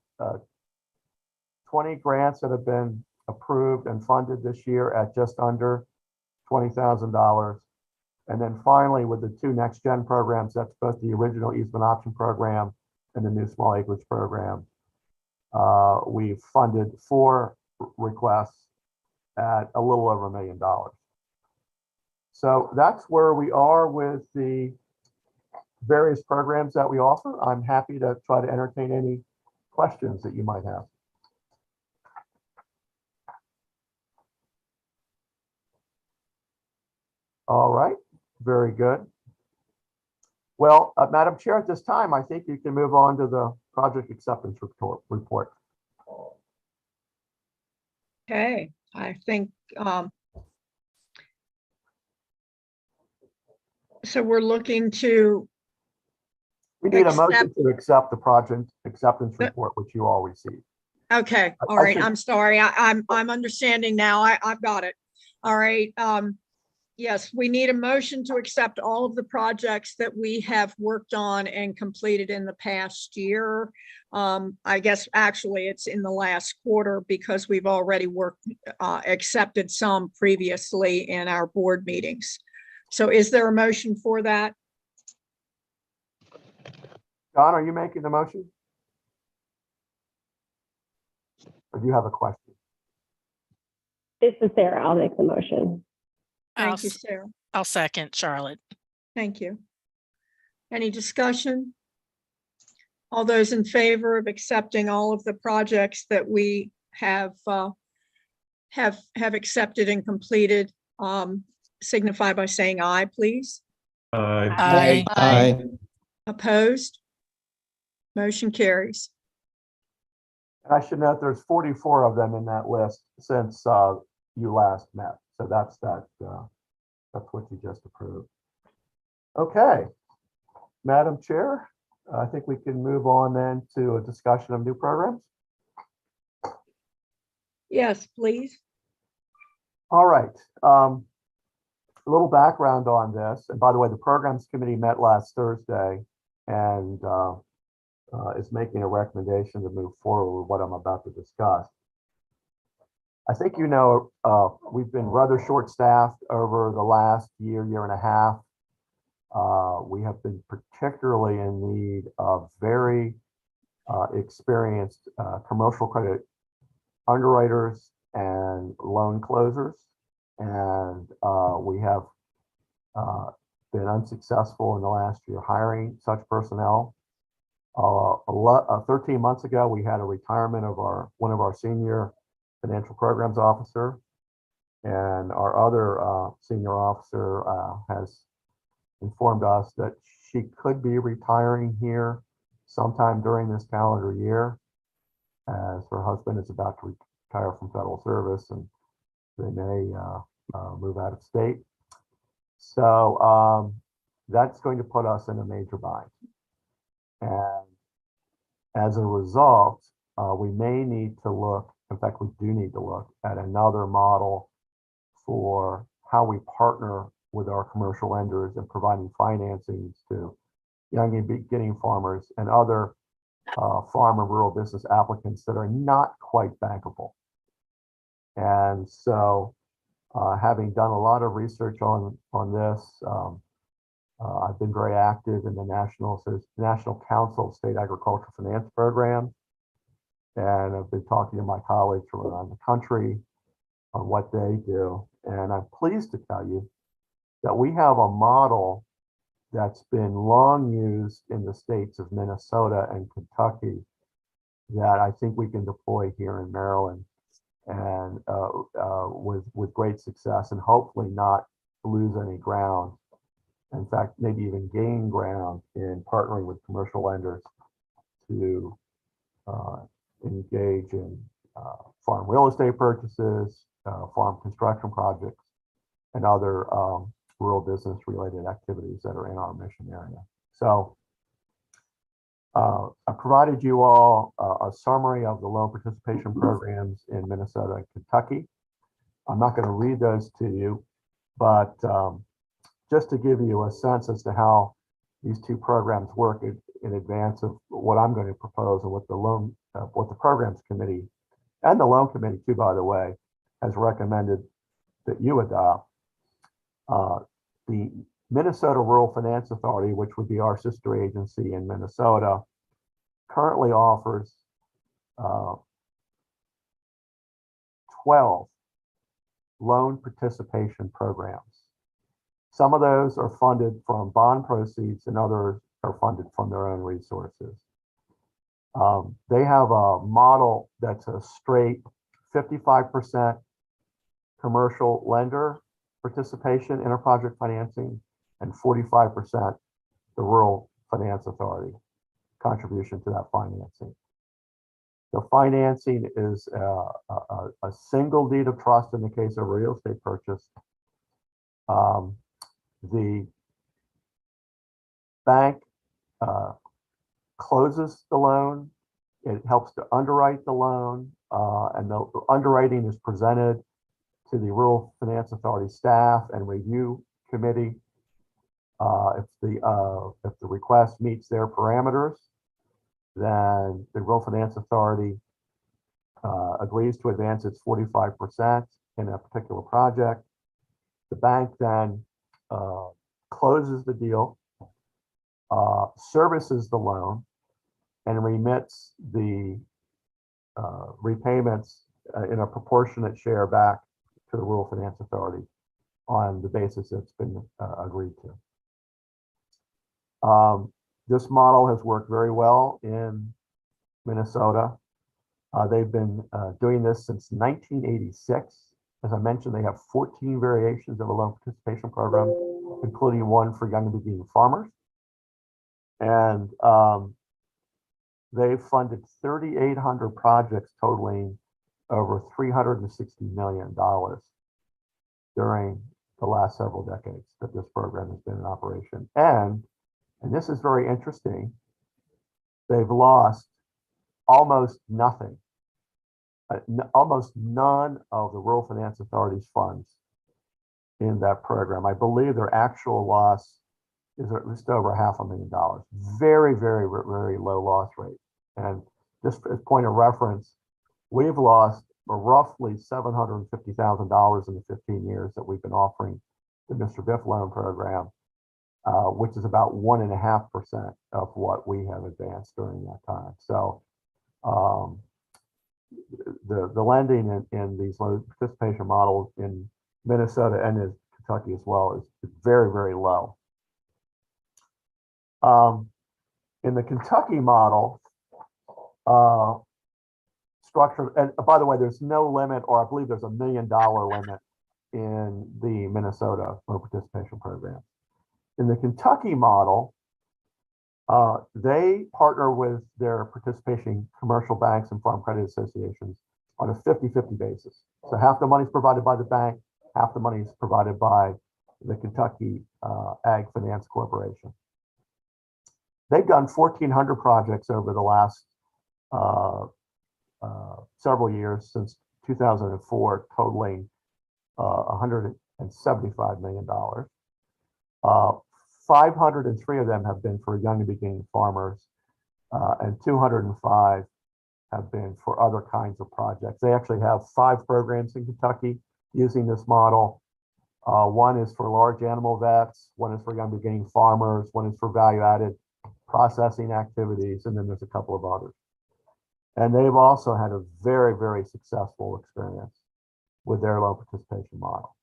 20 grants that have been approved and funded this year at just under $20,000. And then finally, with the 2 next gen programs, that's both the original easement option program and the new small acreage program. We've funded 4 requests at a little over $1 million. So that's where we are with the various programs that we offer. I'm happy to try to entertain any questions that you might have. All right, very good. Well, Madam Chair, at this time, I think you can move on to the project acceptance report. Okay, I think, so we're looking to, We need a motion Accept- to accept the project acceptance report, which you all received. okay, all I right, should- I'm sorry, I'm understanding now, I've got it. All right, yes, we need a motion to accept all of the projects that we have worked on and completed in the past year. I guess actually it's in the last quarter because we've already accepted some previously in our board meetings. So is there a motion for that? John, are you making the motion? Or do you have a question? This is Sarah. I'll make the motion. Thank you, Sarah. I'll second, Charlotte. Thank you. Any discussion? All those in favor of accepting all of the projects that we have accepted and completed, signify by saying aye, please. Aye. Aye. Opposed? Motion carries. And I should note there's 44 of them in that list since you last met. So that's what you just approved. Okay, Madam Chair, I think we can move on then to a discussion of new programs. Yes, please. All right. A little background on this. And by the way, the programs committee met last Thursday and is making a recommendation to move forward with what I'm about to discuss. I think you know we've been rather short-staffed over the last year and a half. We have been particularly in need of very experienced commercial credit underwriters and loan closers. And we have been unsuccessful in the last year hiring such personnel. 13 months ago, we had a retirement of one of our senior financial programs officer, and our other senior officer has informed us that she could be retiring here sometime during this calendar year, as her husband is about to retire from federal service and they may move out of state. So that's going to put us in a major bind. And as a result, we may need to look, in fact, we do need to look at another model for how we partner with our commercial lenders and providing financings to young and beginning farmers and other farm and rural business applicants that are not quite bankable. And so having done a lot of research on this, I've been very active in the National Council of State Agricultural Finance Program, and I've been talking to my colleagues from around the country on what they do. And I'm pleased to tell you that we have a model that's been long used in the states of Minnesota and Kentucky that I think we can deploy here in Maryland, and with great success, and hopefully not lose any ground. In fact, maybe even gain ground in partnering with commercial lenders to engage in farm real estate purchases, farm construction projects, and other rural business related activities that are in our mission area. So I provided you all a summary of the loan participation programs in Minnesota and Kentucky. I'm not going to read those to you, but just to give you a sense as to how these two programs work in advance of what I'm going to propose and what the programs committee and the loan committee too, by the way, has recommended that you adopt. The Minnesota Rural Finance Authority, which would be our sister agency in Minnesota, currently offers 12 loan participation programs. Some of those are funded from bond proceeds and others are funded from their own resources. They have a model that's a straight 55% commercial lender participation in a project financing and 45% the Rural Finance Authority contribution to that financing. The financing is a single deed of trust in the case of a real estate purchase. The bank closes the loan. It helps to underwrite the loan, and the underwriting is presented to the Rural Finance Authority staff and review committee. If the request meets their parameters, then the Rural Finance Authority agrees to advance its 45% in a particular project. The bank then closes the deal, services the loan, and remits the repayments in a proportionate share back to the Rural Finance Authority on the basis it's been agreed to. This model has worked very well in Minnesota. They've been doing this since 1986. As I mentioned, they have 14 variations of a loan participation program, including one for young and beginning farmers. And they've funded 3,800 projects totaling over $360 million during the last several decades that this program has been in operation. And this is very interesting, they've lost almost nothing, almost none of the Rural Finance Authority's funds in that program. I believe their actual loss is at least over $500,000. Very, very, very low loss rate. And just as point of reference, we've lost roughly $750,000 in the 15 years that we've been offering the Mr. Biff loan program, which is about 1.5% of what we have advanced during that time. So the lending in these loan participation models in Minnesota and in Kentucky as well is very, very low. In the Kentucky model, structure, and by the way, there's no limit, or I believe there's $1 million limit in the Minnesota loan participation program. In the Kentucky model, they partner with their participating commercial banks and farm credit associations on a 50-50 basis. So half the money is provided by the bank, half the money is provided by the Kentucky Ag Finance Corporation. They've done 1,400 projects over the last several years, since 2004, totaling $175 million. 503 of them have been for young and beginning farmers, and 205 have been for other kinds of projects. They actually have 5 programs in Kentucky using this model. One is for large animal vets, one is for young beginning farmers, one is for value-added processing activities, and then there's a couple of others. And they've also had a very, very successful experience with their loan participation model.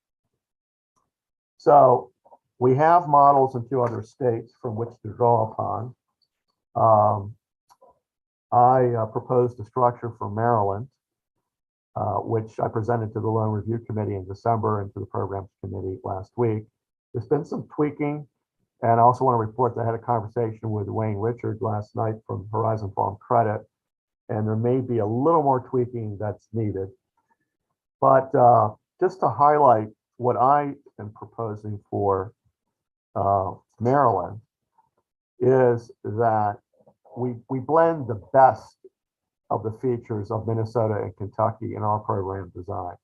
So we have models in 2 other states from which to draw upon. I proposed a structure for Maryland, which I presented to the Loan Review Committee in December and to the Programs Committee last week. There's been some tweaking, and I also want to report that I had a conversation with Wayne Richard last night from Horizon Farm Credit, and there may be a little more tweaking that's needed. But just to highlight what I am proposing for Maryland is that we blend the best of the features of Minnesota and Kentucky in our program design.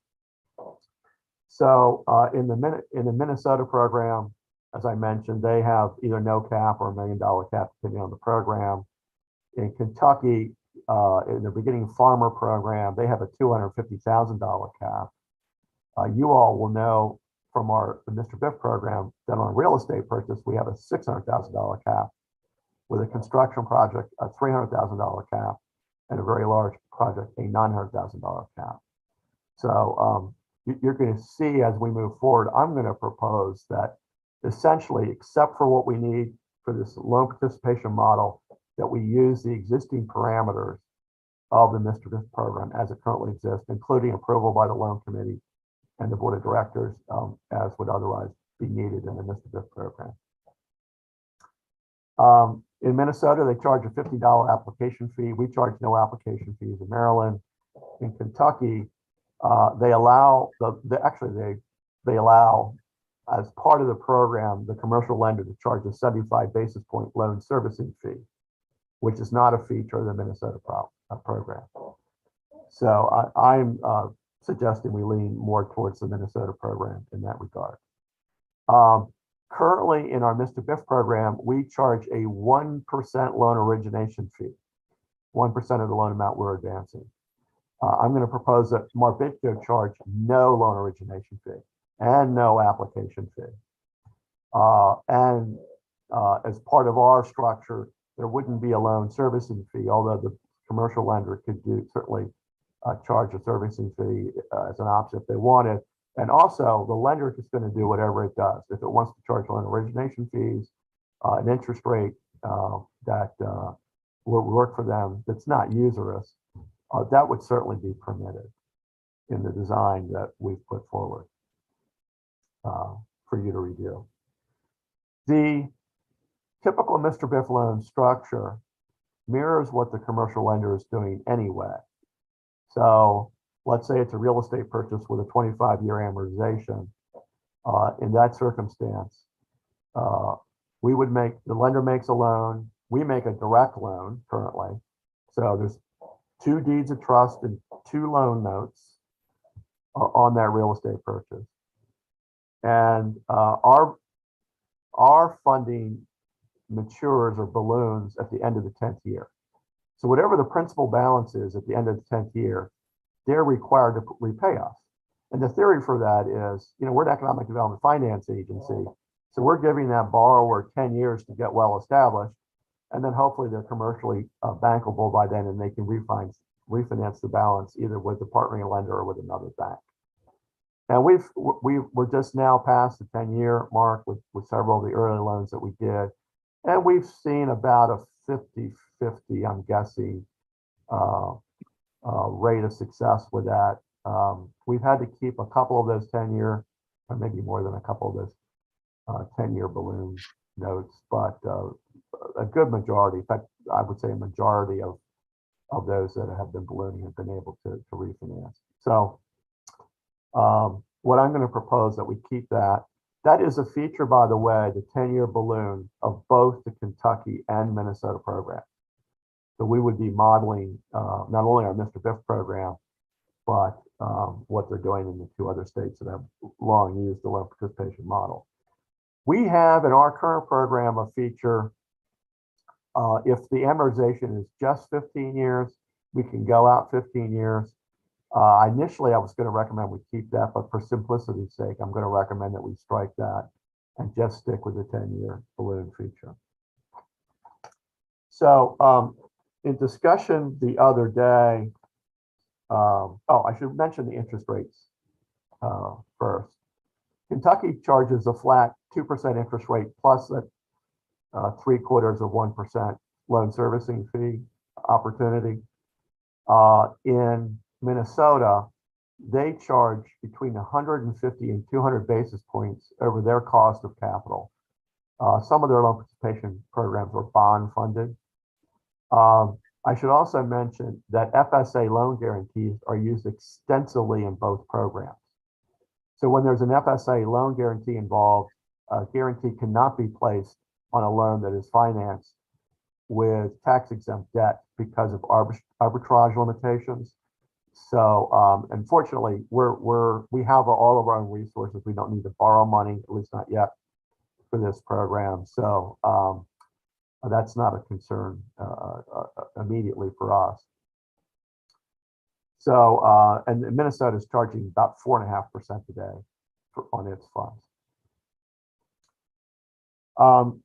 So in the Minnesota program, as I mentioned, they have either no cap or $1 million cap depending on the program. In Kentucky, in the beginning farmer program, they have a $250,000 cap. You all will know from the Mr. Biff program that on a real estate purchase, we have a $600,000 cap, with a construction project, a $300,000 cap, and a very large project, a $900,000 cap. So you're going to see as we move forward, I'm going to propose that essentially, except for what we need for this loan participation model, that we use the existing parameters of the Mr. Biff program as it currently exists, including approval by the loan committee and the board of directors, as would otherwise be needed in the Mr. Biff program. In Minnesota, they charge a $50 application fee. We charge no application fees in Maryland. In Kentucky, they allow they allow, as part of the program, the commercial lender to charge a 75 basis point loan servicing fee, which is not a feature of the Minnesota program. So I'm suggesting we lean more towards the Minnesota program in that regard. Currently in our Mr. Biff program, we charge a 1% loan origination fee, 1% of the loan amount we're advancing. I'm going to propose that MARBIDCO charge no loan origination fee and no application fee. As part of our structure, there wouldn't be a loan servicing fee, although the commercial lender could certainly charge a servicing fee as an option if they wanted. And also, the lender is going to do whatever it does. If it wants to charge loan origination fees, an interest rate that will work for them that's not usurious, that would certainly be permitted in the design that we've put forward for you to review. The typical Mr. Biff loan structure mirrors what the commercial lender is doing anyway. So let's say it's a real estate purchase with a 25-year amortization. In that circumstance, the lender makes a loan, we make a direct loan currently. So there's 2 deeds of trust and 2 loan notes on that real estate purchase. And our funding matures or balloons at the end of the 10th year. So whatever the principal balance is at the end of the 10th year, they're required to repay us. And the theory for that is, we're an economic development finance agency. So we're giving that borrower 10 years to get well established. And then hopefully they're commercially bankable by then, and they can refinance the balance either with the partnering lender or with another bank. And we're just now past the 10-year mark with several of the early loans that we did. And we've seen about a 50-50, I'm guessing, rate of success with that. We've had to keep a couple of those 10-year, or maybe more than a couple of those 10-year balloon notes, but a good majority, in fact, I would say a majority of those that have been ballooning have been able to refinance. So what I'm going to propose that we keep that. That is a feature, by the way, the 10-year balloon of both the Kentucky and Minnesota programs. So we would be modeling not only our Mr. Biff program, but what they're doing in the 2 other states that have long used the loan participation model. We have in our current program a feature, if the amortization is just 15 years, we can go out 15 years. Initially, I was going to recommend we keep that, but for simplicity's sake, I'm going to recommend that we strike that and just stick with the 10-year balloon feature. So in discussion the other day, I should mention the interest rates first. Kentucky charges a flat 2% interest rate plus that 0.75% loan servicing fee opportunity. In Minnesota, they charge between 150 and 200 basis points over their cost of capital. Some of their loan participation programs are bond funded. I should also mention that FSA loan guarantees are used extensively in both programs. So when there's an FSA loan guarantee involved, a guarantee cannot be placed on a loan that is financed with tax-exempt debt because of arbitrage limitations. So unfortunately, we have all of our own resources. We don't need to borrow money, at least not yet, for this program. So that's not a concern immediately for us. So and Minnesota is charging about 4.5% today on its funds.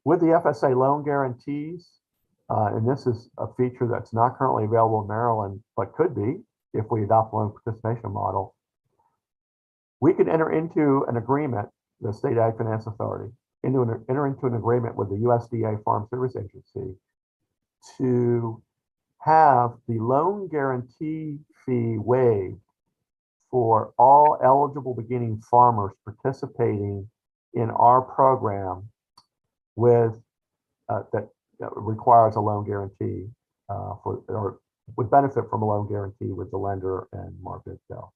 With the FSA loan guarantees, and this is a feature that's not currently available in Maryland, but could be if we adopt the loan participation model, we could enter into an agreement, the State Ag Finance Authority, enter into an agreement with the USDA Farm Service Agency to have the loan guarantee fee waived for all eligible beginning farmers participating in our program with that requires a loan guarantee or would benefit from a loan guarantee with the lender and MARBIDCO.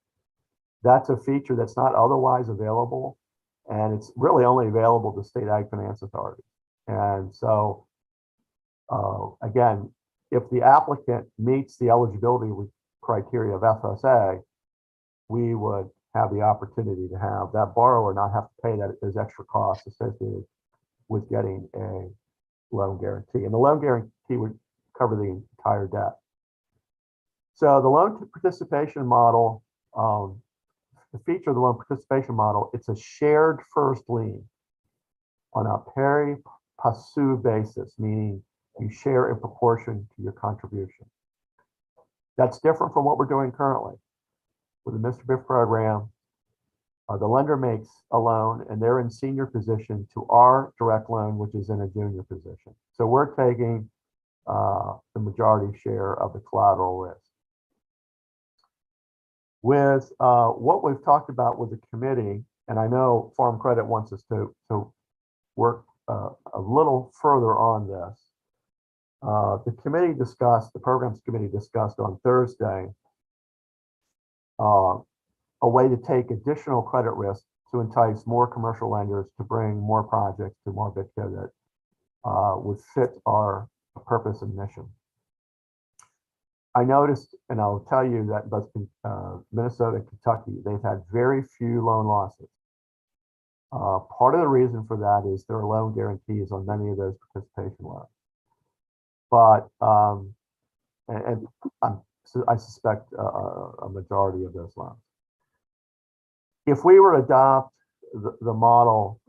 That's a feature that's not otherwise available, and it's really only available to state ag finance authorities. And so, again, if the applicant meets the eligibility criteria of FSA, we would have the opportunity to have that borrower not have to pay those extra costs associated with getting a loan guarantee. And the loan guarantee would cover the entire debt. So the loan participation model, the feature of the loan participation model, it's a shared first lien on a pari passu basis, meaning you share in proportion to your contribution. That's different from what we're doing currently. With the Mr. Biff program, the lender makes a loan and they're in senior position to our direct loan, which is in a junior position. So we're taking the majority share of the collateral risk. With what we've talked about with the committee, and I know Farm Credit wants us to work a little further on this. The programs committee discussed on Thursday a way to take additional credit risk to entice more commercial lenders to bring more projects to MARBIDCO that would fit our purpose and mission. I noticed, and I'll tell you that both Minnesota and Kentucky, they've had very few loan losses. Part of the reason for that is there are loan guarantees on many of those participation loans. But, I suspect a majority of those loans. If we were to adopt the model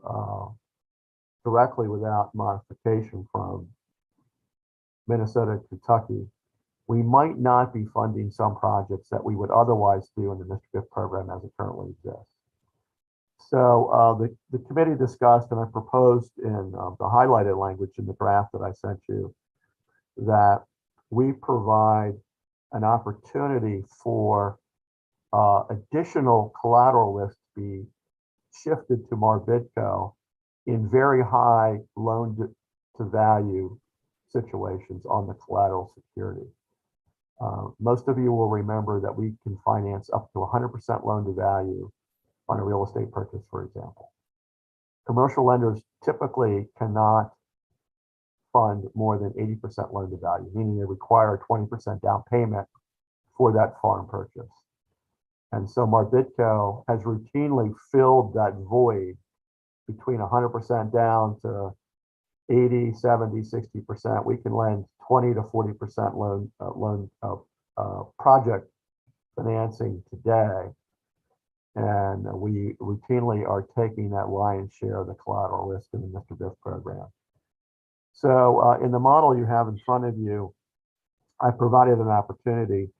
directly without modification from Minnesota and Kentucky, we might not be funding some projects that we would otherwise do in the Mr. Biff program as it currently exists. So the committee discussed, and I proposed in the highlighted language in the draft that I sent you, that we provide an opportunity for additional collateral risk to be shifted to MARBIDCO in very high loan to value situations on the collateral security. Most of you will remember that we can finance up to 100% loan to value on a real estate purchase, for example. Commercial lenders typically cannot fund more than 80% loan to value, meaning they require a 20% down payment for that farm purchase. And so MARBIDCO has routinely filled that void between 100% down to 80, 70, 60%. We can lend 20 to 40% loan project financing today. And we routinely are taking that lion's share of the collateral risk in the Mr. Biff program. So in the model you have in front of you, I provided an opportunity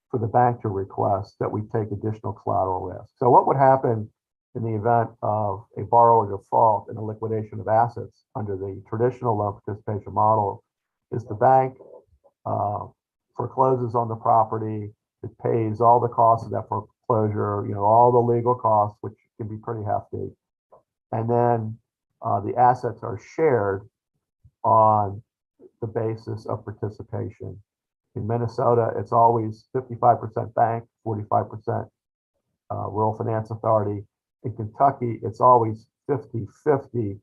for the bank to request that we take additional collateral risk. So what would happen in the event of a borrower default and a liquidation of assets under the traditional loan participation model is the bank forecloses on the property, it pays all the costs of that foreclosure, all the legal costs, which can be pretty hefty. And then the assets are shared on the basis of participation. In Minnesota, it's always 55% bank, 45% rural finance authority. In Kentucky, it's always 50-50,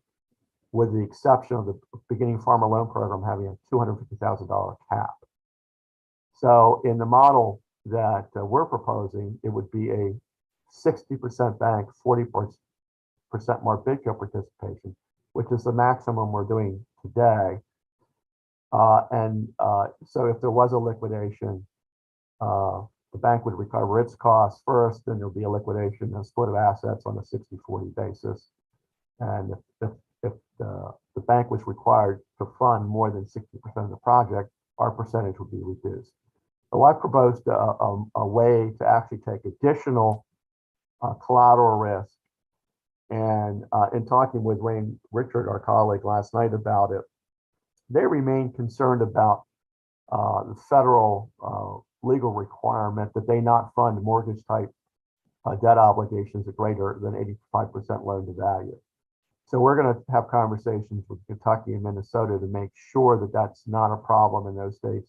with the exception of the beginning farmer loan program having a $250,000 cap. So in the model that we're proposing, it would be a 60% bank, 40% MARBIDCO participation, which is the maximum we're doing today. So if there was a liquidation, the bank would recover its costs first, then there'll be a liquidation and split of assets on a 60-40 basis. And if the bank was required to fund more than 60% of the project, our percentage would be reduced. So I proposed a way to actually take additional collateral risk. And in talking with Richard, our colleague, last night about it, they remain concerned about the federal legal requirement that they not fund mortgage type debt obligations at greater than 85% loan to value. So we're going to have conversations with Kentucky and Minnesota to make sure that that's not a problem in those states.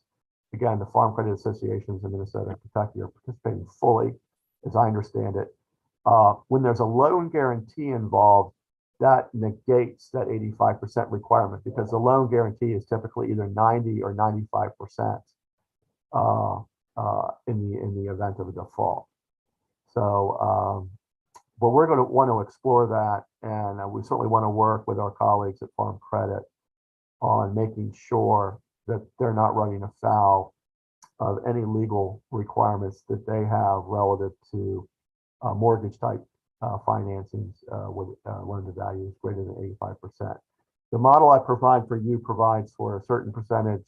Again, the Farm Credit Associations in Minnesota and Kentucky are participating fully, as I understand it. When there's a loan guarantee involved, that negates that 85% requirement because the loan guarantee is typically either 90 or 95% in the event of a default. So, but we're going to want to explore that, and we certainly want to work with our colleagues at Farm Credit on making sure that they're not running afoul of any legal requirements that they have relative to mortgage type financings with loan to values greater than 85%. The model I provide for you provides for a certain percentage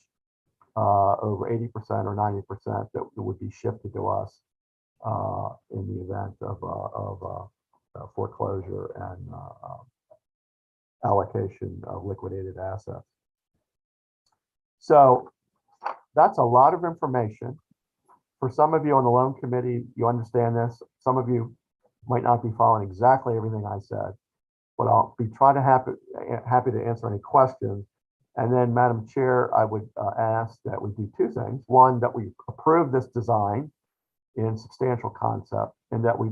over 80% or 90% that would be shifted to us in the event of foreclosure and allocation of liquidated assets. So that's a lot of information. For some of you on the loan committee, you understand this. Some of you might not be following exactly everything I said, but I'll be happy to answer any questions. And then, Madam Chair, I would ask that we do two things. One, that we approve this design in substantial concept, and that we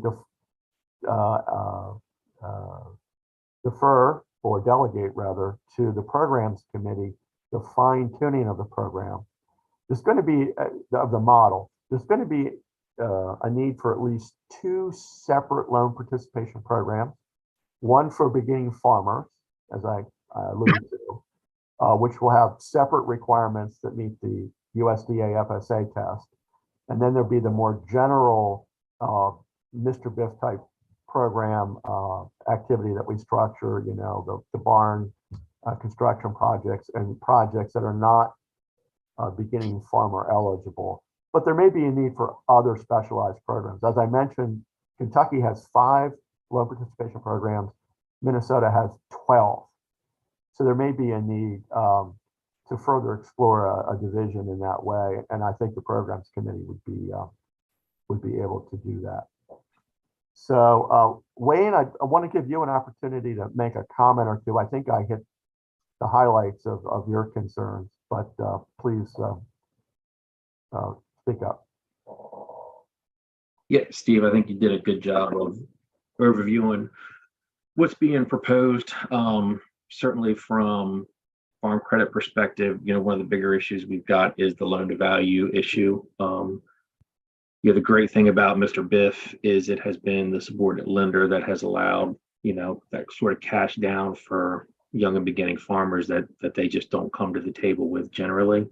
defer or delegate rather to the programs committee the fine tuning of the program. There's going to be of the model. There's going to be a need for at least two separate loan participation programs. One for beginning farmers, as I alluded to, which will have separate requirements that meet the USDA FSA test. And then there'll be the more general Mr. Biff type program activity that we structure, you know, the barn construction projects and projects that are not beginning farmer eligible. But there may be a need for other specialized programs. As I mentioned, Kentucky has 5 loan participation programs. Minnesota has 12. So there may be a need to further explore a division in that way. And I think the programs committee would be able to do that. So Wayne, I want to give you an opportunity to make a comment or two. I think I hit the highlights of your concerns, but please speak up. Yeah, Steve, I think you did a good job of overviewing what's being proposed. Certainly from farm credit perspective, you know, one of the bigger issues we've got is the loan to value issue. You know, the great thing about Mr. Biff is it has been the subordinate lender that has allowed, you know, that sort of cash down for young and beginning farmers that they just don't come to the table with generally.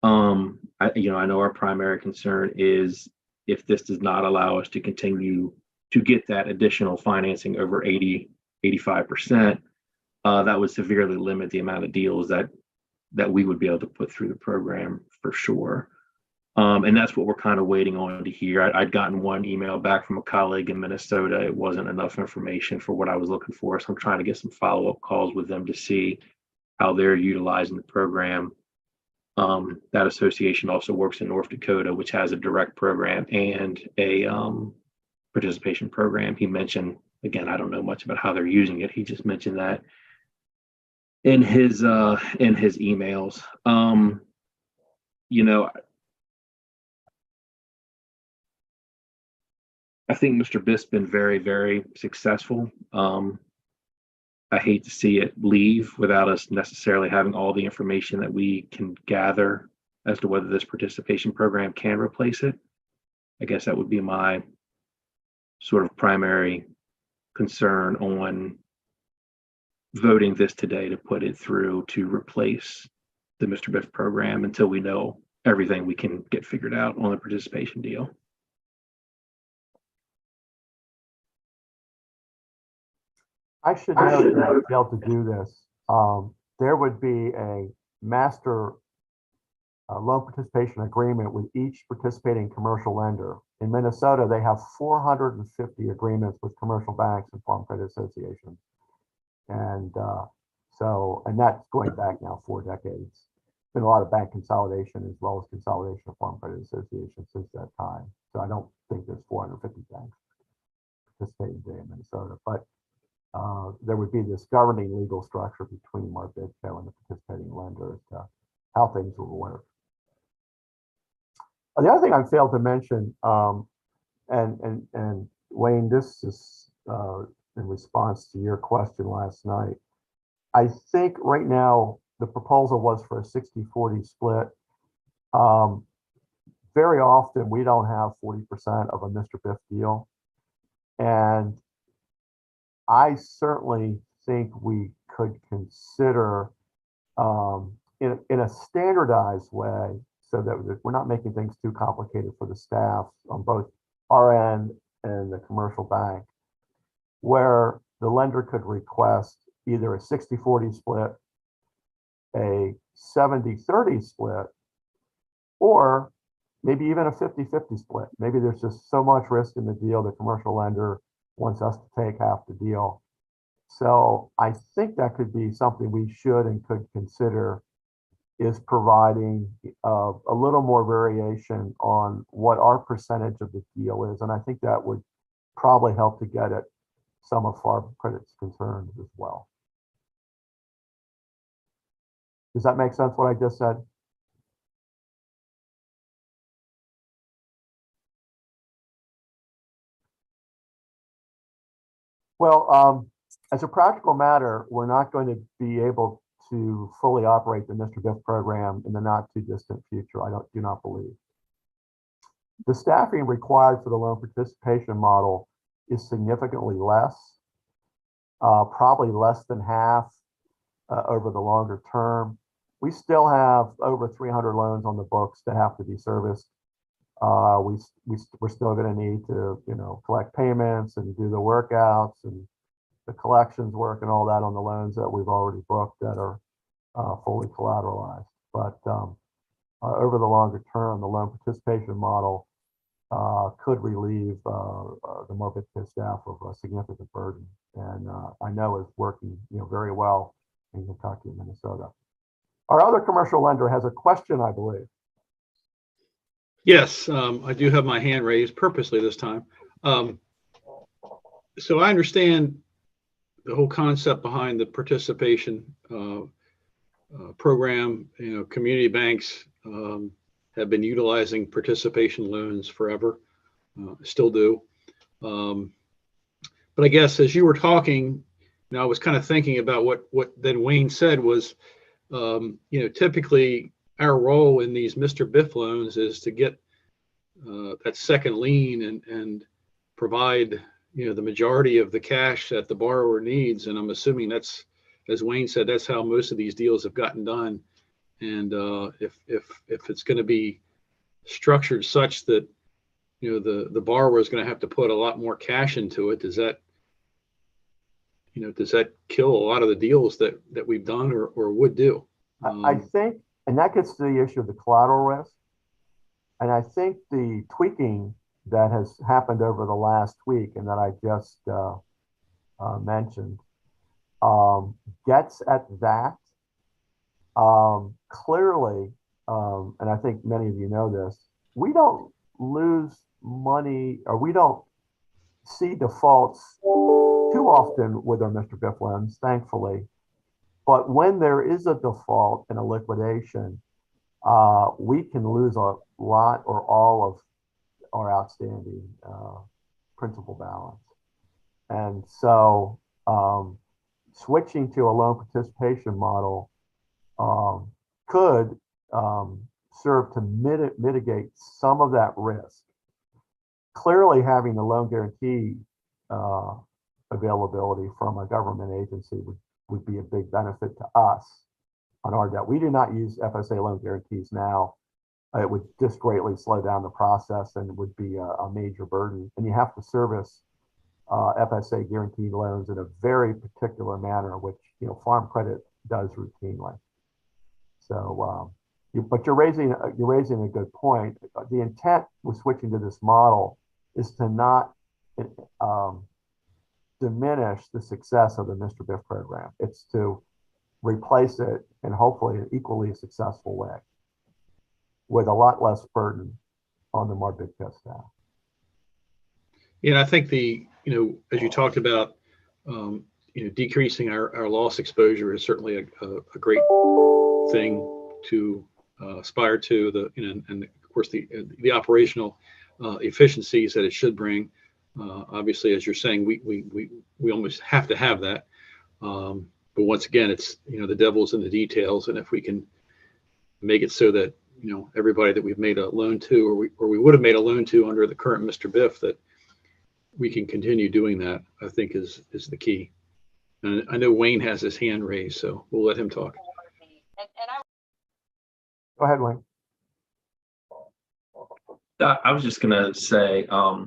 I know our primary concern is if this does not allow us to continue to get that additional financing over 85%, that would severely limit the amount of deals that we would be able to put through the program for sure. And that's what we're kind of waiting on to hear. I'd gotten one email back from a colleague in Minnesota. It wasn't enough information for what I was looking for. So I'm trying to get some follow-up calls with them to see how they're utilizing the program. That association also works in North Dakota, which has a direct program and a participation program. He mentioned, again, I don't know much about how they're using it. He just mentioned that in his emails. You know, I think Mr. Biff's been very, very successful. I hate to see it leave without us necessarily having all the information that we can gather as to whether this participation program can replace it. I guess that would be my sort of primary concern on voting this today to put it through to replace the Mr. Biff program until we know everything we can get figured out on the participation deal. I should know to be able to do this. There would be a master loan participation agreement with each participating commercial lender. In Minnesota, they have 450 agreements with commercial banks and farm credit associations. And and that's going back now 4 decades. been a lot of bank consolidation as well as consolidation of farm credit associations since that time. So I don't think there's 450 banks participating today in Minnesota, but there would be this governing legal structure between MARBIDCO and the participating lenders to how things will work. The other thing I failed to mention, and Wayne, this is in response to your question last night. I think right now the proposal was for a 60-40 split. Very often we don't have 40% of a Mr. Biff deal. And I certainly think we could consider in a standardized way so that we're not making things too complicated for the staff on both our end and the commercial bank, where the lender could request either a 60-40 split, a 70-30 split, or maybe even a 50-50 split. Maybe there's just so much risk in the deal, the commercial lender wants us to take half the deal. So I think that could be something we should and could consider, is providing a little more variation on what our percentage of the deal is. And I think that would probably help to get at some of Farm Credit's concerns as well. Does that make sense what I just said? Well, as a practical matter, we're not going to be able to fully operate the Mr. Biff program in the not too distant future. I do not believe. The staffing required for the loan participation model is significantly less, probably less than half over the longer term. We still have over 300 loans on the books that have to be serviced. We're still going to need to, collect payments and do the workouts and the collections work and all that on the loans that we've already booked that are fully collateralized. But over the longer term, the loan participation model could relieve the MARBIDCO staff of a significant burden, and I know is working, very well in Kentucky and Minnesota. Our other commercial lender has a question, I believe. Yes, I do have my hand raised purposely this time. So I understand the whole concept behind the participation program. Community banks have been utilizing participation loans forever, still do. But I guess as you were talking, I was kind of thinking about what then Wayne said was, typically our role in these Mr. Biff loans is to get that second lien and provide, the majority of the cash that the borrower needs. And I'm assuming that's, as Wayne said, that's how most of these deals have gotten done. And if it's going to be structured such that, the borrower is going to have to put a lot more cash into it, does that kill a lot of the deals that we've done or would do? I think, and that gets to the issue of the collateral risk. And I think the tweaking that has happened over the last week and that I just mentioned gets at that. Clearly, and I think many of you know this, we don't lose money or we don't see defaults too often with our Mr. Biff loans, thankfully. But when there is a default and a liquidation, we can lose a lot or all of our outstanding principal balance. And so switching to a loan participation model could serve to mitigate some of that risk. Clearly, having the loan guarantee availability from a government agency would be a big benefit to us on our debt. We do not use FSA loan guarantees now. It would just greatly slow down the process and would be a major burden. And you have to service FSA guaranteed loans in a very particular manner, which Farm Credit does routinely. So, but you're raising a good point. The intent with switching to this model is to not diminish the success of the Mr. Biff program. It's to replace it in hopefully an equally successful way with a lot less burden on the MARBIDCO staff. Yeah, and I think as you talked about, decreasing our loss exposure is certainly a great thing to aspire to. And of course the operational efficiencies that it should bring. Obviously, as you're saying, we almost have to have that. But once again, it's the devil's in the details, and if we can make it so that everybody that we've made a loan to, or we would have made a loan to under the current Mr. Biff, that we can continue doing that, I think is the key. And I know Wayne has his hand raised, so we'll let him talk. Go ahead, Wayne. I was just gonna say, I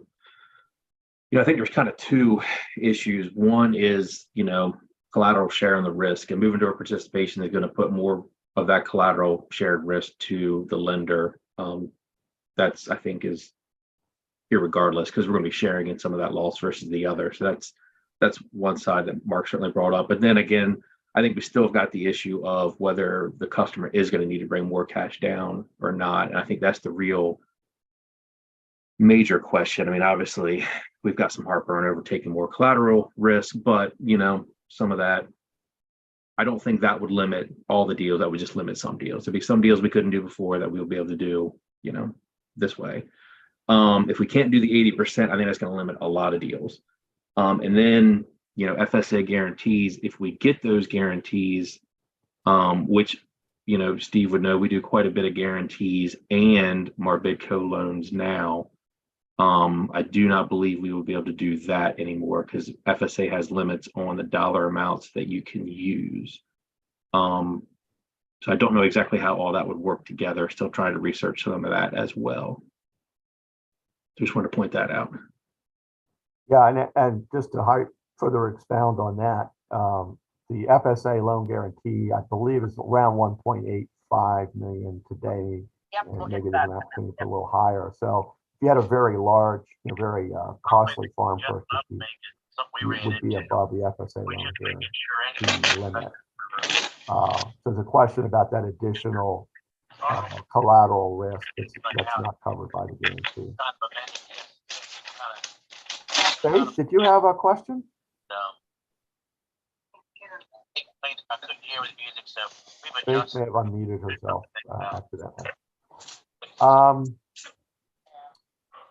think there's kind of two issues. One is, collateral share and the risk, and moving to a participation is going to put more of that collateral shared risk to the lender. That's, I think, is irregardless, because we're going to be sharing in some of that loss versus the other. So that's one side that Mark certainly brought up. But then again, I think we still got the issue of whether the customer is going to need to bring more cash down or not. And I think that's the real major question. I mean, obviously, we've got some heartburn over taking more collateral risk, but some of that, I don't think that would limit all the deals. That would just limit some deals. There'd be some deals we couldn't do before that we'll be able to do, this way. If we can't do the 80%, I think that's going to limit a lot of deals. And then, FSA guarantees, if we get those guarantees, which, Steve would know, we do quite a bit of guarantees and MARBIDCO loans now. I do not believe we will be able to do that anymore, because FSA has limits on the dollar amounts that you can use. So I don't know exactly how all that would work together. Still trying to research some of that as well. Just want to point that out. Yeah, and just to further expound on that, the FSA loan guarantee, I believe, is around 1.85 million today. Yep, and maybe there's an opportunity for a little higher. So if you had a very large, very costly farm purchase, you would be above the FSA loan guarantee limit. So there's a question about that additional collateral risk that's not covered by the guarantee. Faith, did you have a question? Faith may have unmuted herself accidentally.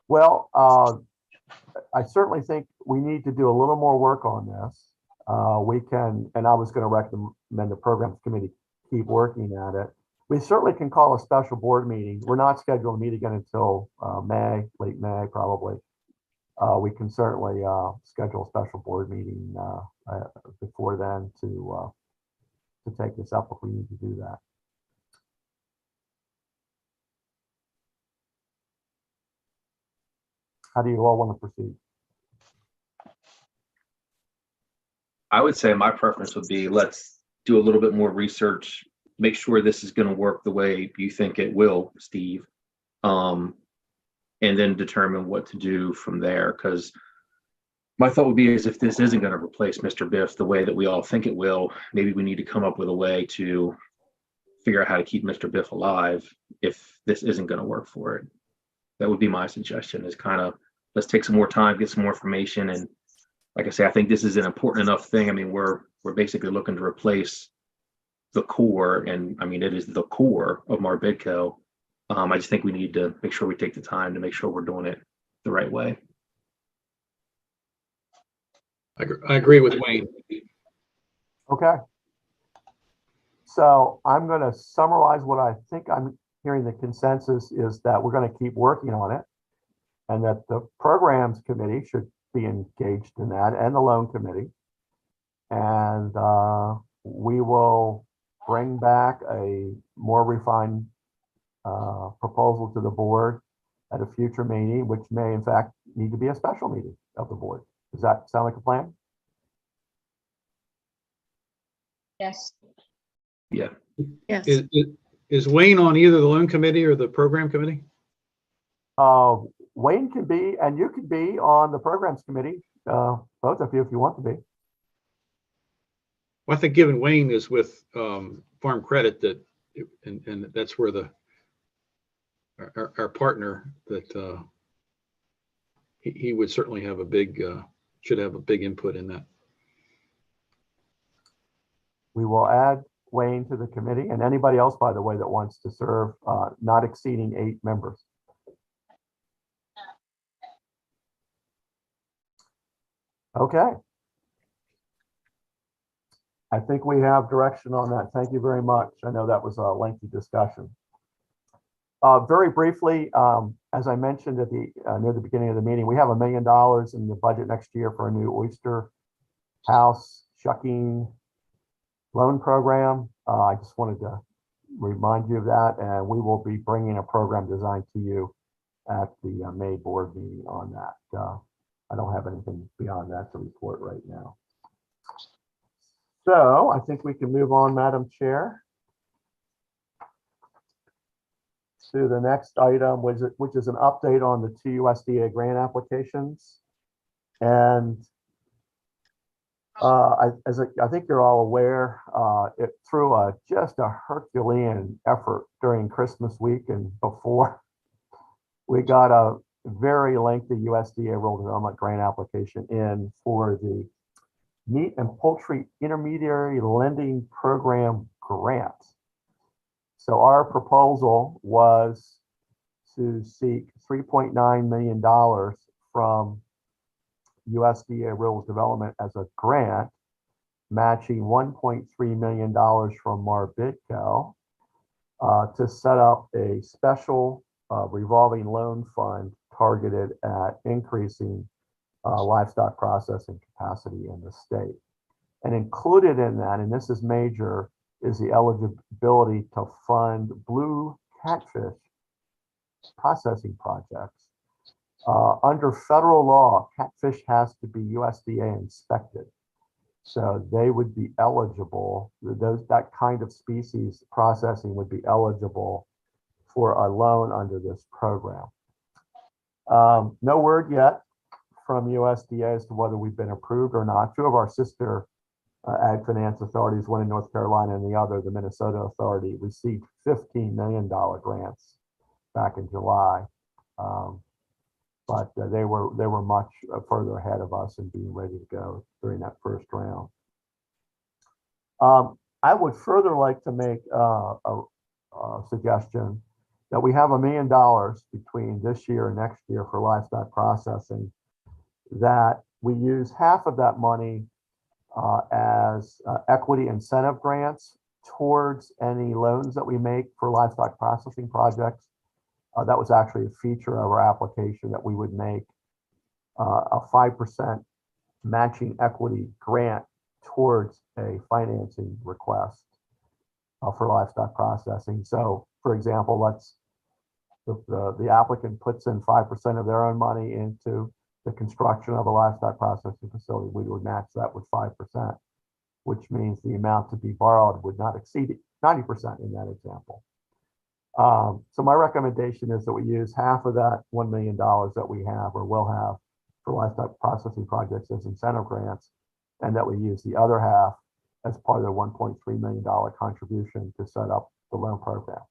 Well, I certainly think we need to do a little more work on this. We can, and I was going to recommend the programs committee keep working at it. We certainly can call a special board meeting. We're not scheduled to meet again until May, late May, probably. We can certainly schedule a special board meeting before then to take this up if we need to do that. How do you all want to proceed? I would say my preference would be, let's do a little bit more research, make sure this is going to work the way you think it will, Steve, and then determine what to do from there. Because my thought would be is, if this isn't going to replace Mr. Biff the way that we all think it will, maybe we need to come up with a way to figure out how to keep Mr. Biff alive if this isn't going to work for it. That would be my suggestion, is kind of, let's take some more time, get some more information. And like I say, I think this is an important enough thing. I mean, we're basically looking to replace the core, and I mean, it is the core of MARBIDCO. I just think we need to make sure we take the time to make sure we're doing it the right way. I agree with Wayne. Okay. So I'm going to summarize what I think I'm hearing. The consensus is that we're going to keep working on it, and that the programs committee should be engaged in that, and the loan committee. And we will bring back a more refined proposal to the board at a future meeting, which may in fact need to be a special meeting of the board. Does that sound like a plan? Yes. Yeah. Yes. Is Wayne on either the loan committee or the program committee? Wayne can be, and you could be on the programs committee, both of you, if you want to be. Well, I think given Wayne is with Farm Credit, that and that's where our partner, that he would certainly have a big should have a big input in that. We will add Wayne to the committee, and anybody else, by the way, that wants to serve, not exceeding 8 members. Okay. I think we have direction on that. Thank you very much. I know that was a lengthy discussion. Very briefly, as I mentioned at the near the beginning of the meeting, we have $1 million in the budget next year for a new oyster house shucking loan program. I just wanted to remind you of that, and we will be bringing a program design to you at the May board meeting on that. I don't have anything beyond that to report right now. So I think we can move on, Madam Chair, to the next item, which is an update on the 2 USDA grant applications. And I think you're all aware, through just a Herculean effort during Christmas week and before, we got a very lengthy USDA rural development grant application in for the Meat and Poultry Intermediary Lending Program grant. So our proposal was to seek $3.9 million from USDA Rural Development as a grant, matching $1.3 million from MARBIDCO to set up a special revolving loan fund targeted at increasing livestock processing capacity in the state. And included in that, and this is major, is the eligibility to fund blue catfish processing projects. Under federal law, catfish has to be USDA inspected. So they would be eligible, that kind of species processing would be eligible for a loan under this program. No word yet from USDA as to whether we've been approved or not. 2 of our sister ag finance authorities, one in North Carolina and the other, the Minnesota Authority, received $15 million grants back in July. But they were much further ahead of us in being ready to go during that first round. I would further like to make a suggestion that we have $1 million between this year and next year for livestock processing, that we use half of that money as equity incentive grants towards any loans that we make for livestock processing projects. That was actually a feature of our application, that we would make a 5% matching equity grant towards a financing request for livestock processing. So, for example, the applicant puts in 5% of their own money into the construction of a livestock processing facility. We would match that with 5%, which means the amount to be borrowed would not exceed 90% in that example. So my recommendation is that we use half of that $1 million that we have or will have for livestock processing projects as incentive grants, and that we use the other half as part of the $1.3 million contribution to set up the loan program.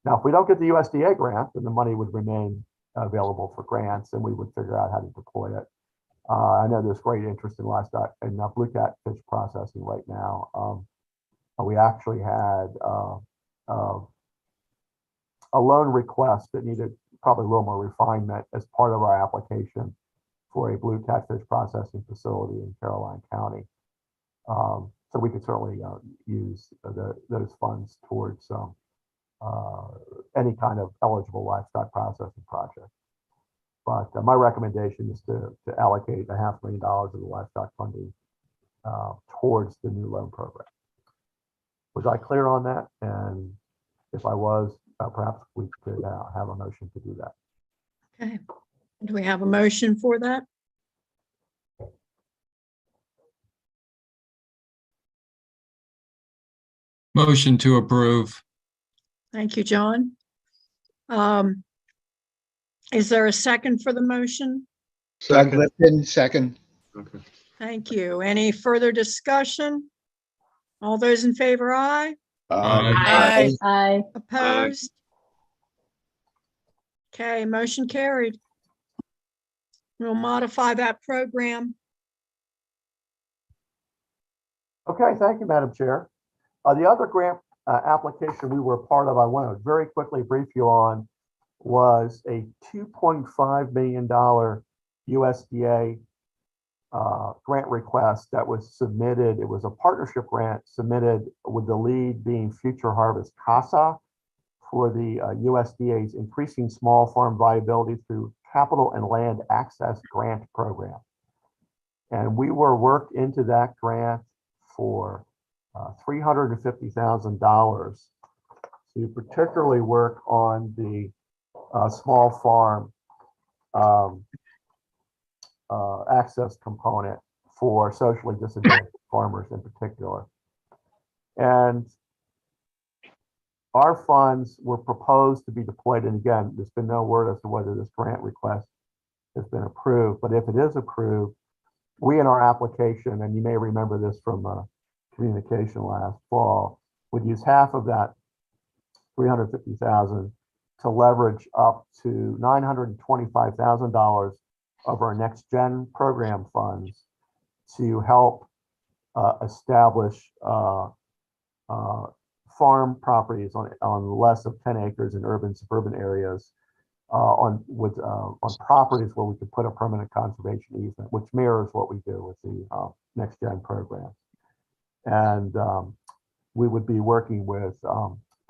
Now, if we don't get the USDA grant, then the money would remain available for grants, and we would figure out how to deploy it. I know there's great interest in livestock and blue catfish processing right now. We actually had a loan request that needed probably a little more refinement as part of our application for a blue catfish processing facility in Caroline County. So we could certainly use those funds towards any kind of eligible livestock processing project. But my recommendation is to allocate $500,000 of the livestock funding towards the new loan program. Was I clear on that? And if I was, perhaps we could have a motion to do that. Okay. Do we have a motion for that? Motion to approve. Thank you, John. Is there a second for the motion? Doug Lipton, second. Okay. Thank you. Any further discussion? All those in favor, aye. Aye. Aye. Opposed? Okay, motion carried. We'll modify that program. Okay, thank you, Madam Chair. The other grant application we were a part of, I want to very quickly brief you on, was a $2.5 million USDA grant request that was submitted. It was a partnership grant submitted with the lead being Future Harvest CASA for the USDA's Increasing Small Farm Viability Through Capital and Land Access Grant Program. And we were worked into that grant for $350,000 to particularly work on the small farm access component for socially disadvantaged farmers in particular. And our funds were proposed to be deployed, and again, there's been no word as to whether this grant request has been approved, but if it is approved, we in our application, and you may remember this from communication last fall, would use half of that $350,000 to leverage up to $925,000 of our next gen program funds to help establish farm properties on less of 10 acres in urban suburban areas on properties where we could put a permanent conservation easement, which mirrors what we do with the next gen program. And we would be working with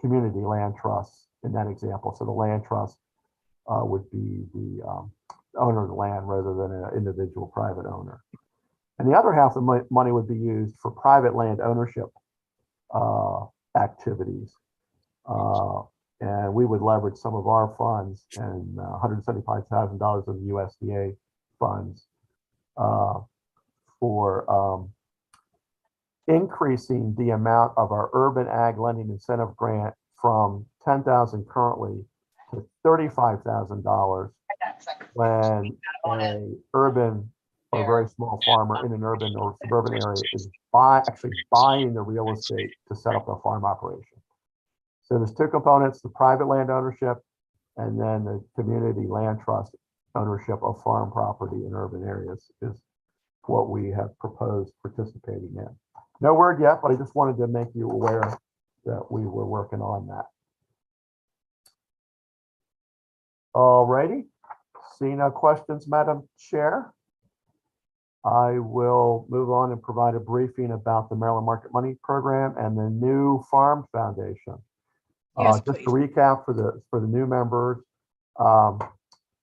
community land trusts in that example. So the land trust would be the owner of the land rather than an individual private owner. And the other half of the money would be used for private land ownership activities. And we would leverage some of our funds and $175,000 of USDA funds for increasing the amount of our urban ag lending incentive grant from $10,000 currently to $35,000 when an urban or very small farmer in an urban or suburban area is actually buying the real estate to set up a farm operation. So there's two components: the private land ownership and then the community land trust ownership of farm property in urban areas is what we have proposed participating in. No word yet, but I just wanted to make you aware that we were working on that. All righty. Seeing no questions, Madam Chair, I will move on and provide a briefing about the Maryland Market Money Program and the new Farm Foundation. Yes, just to please. recap for the new members,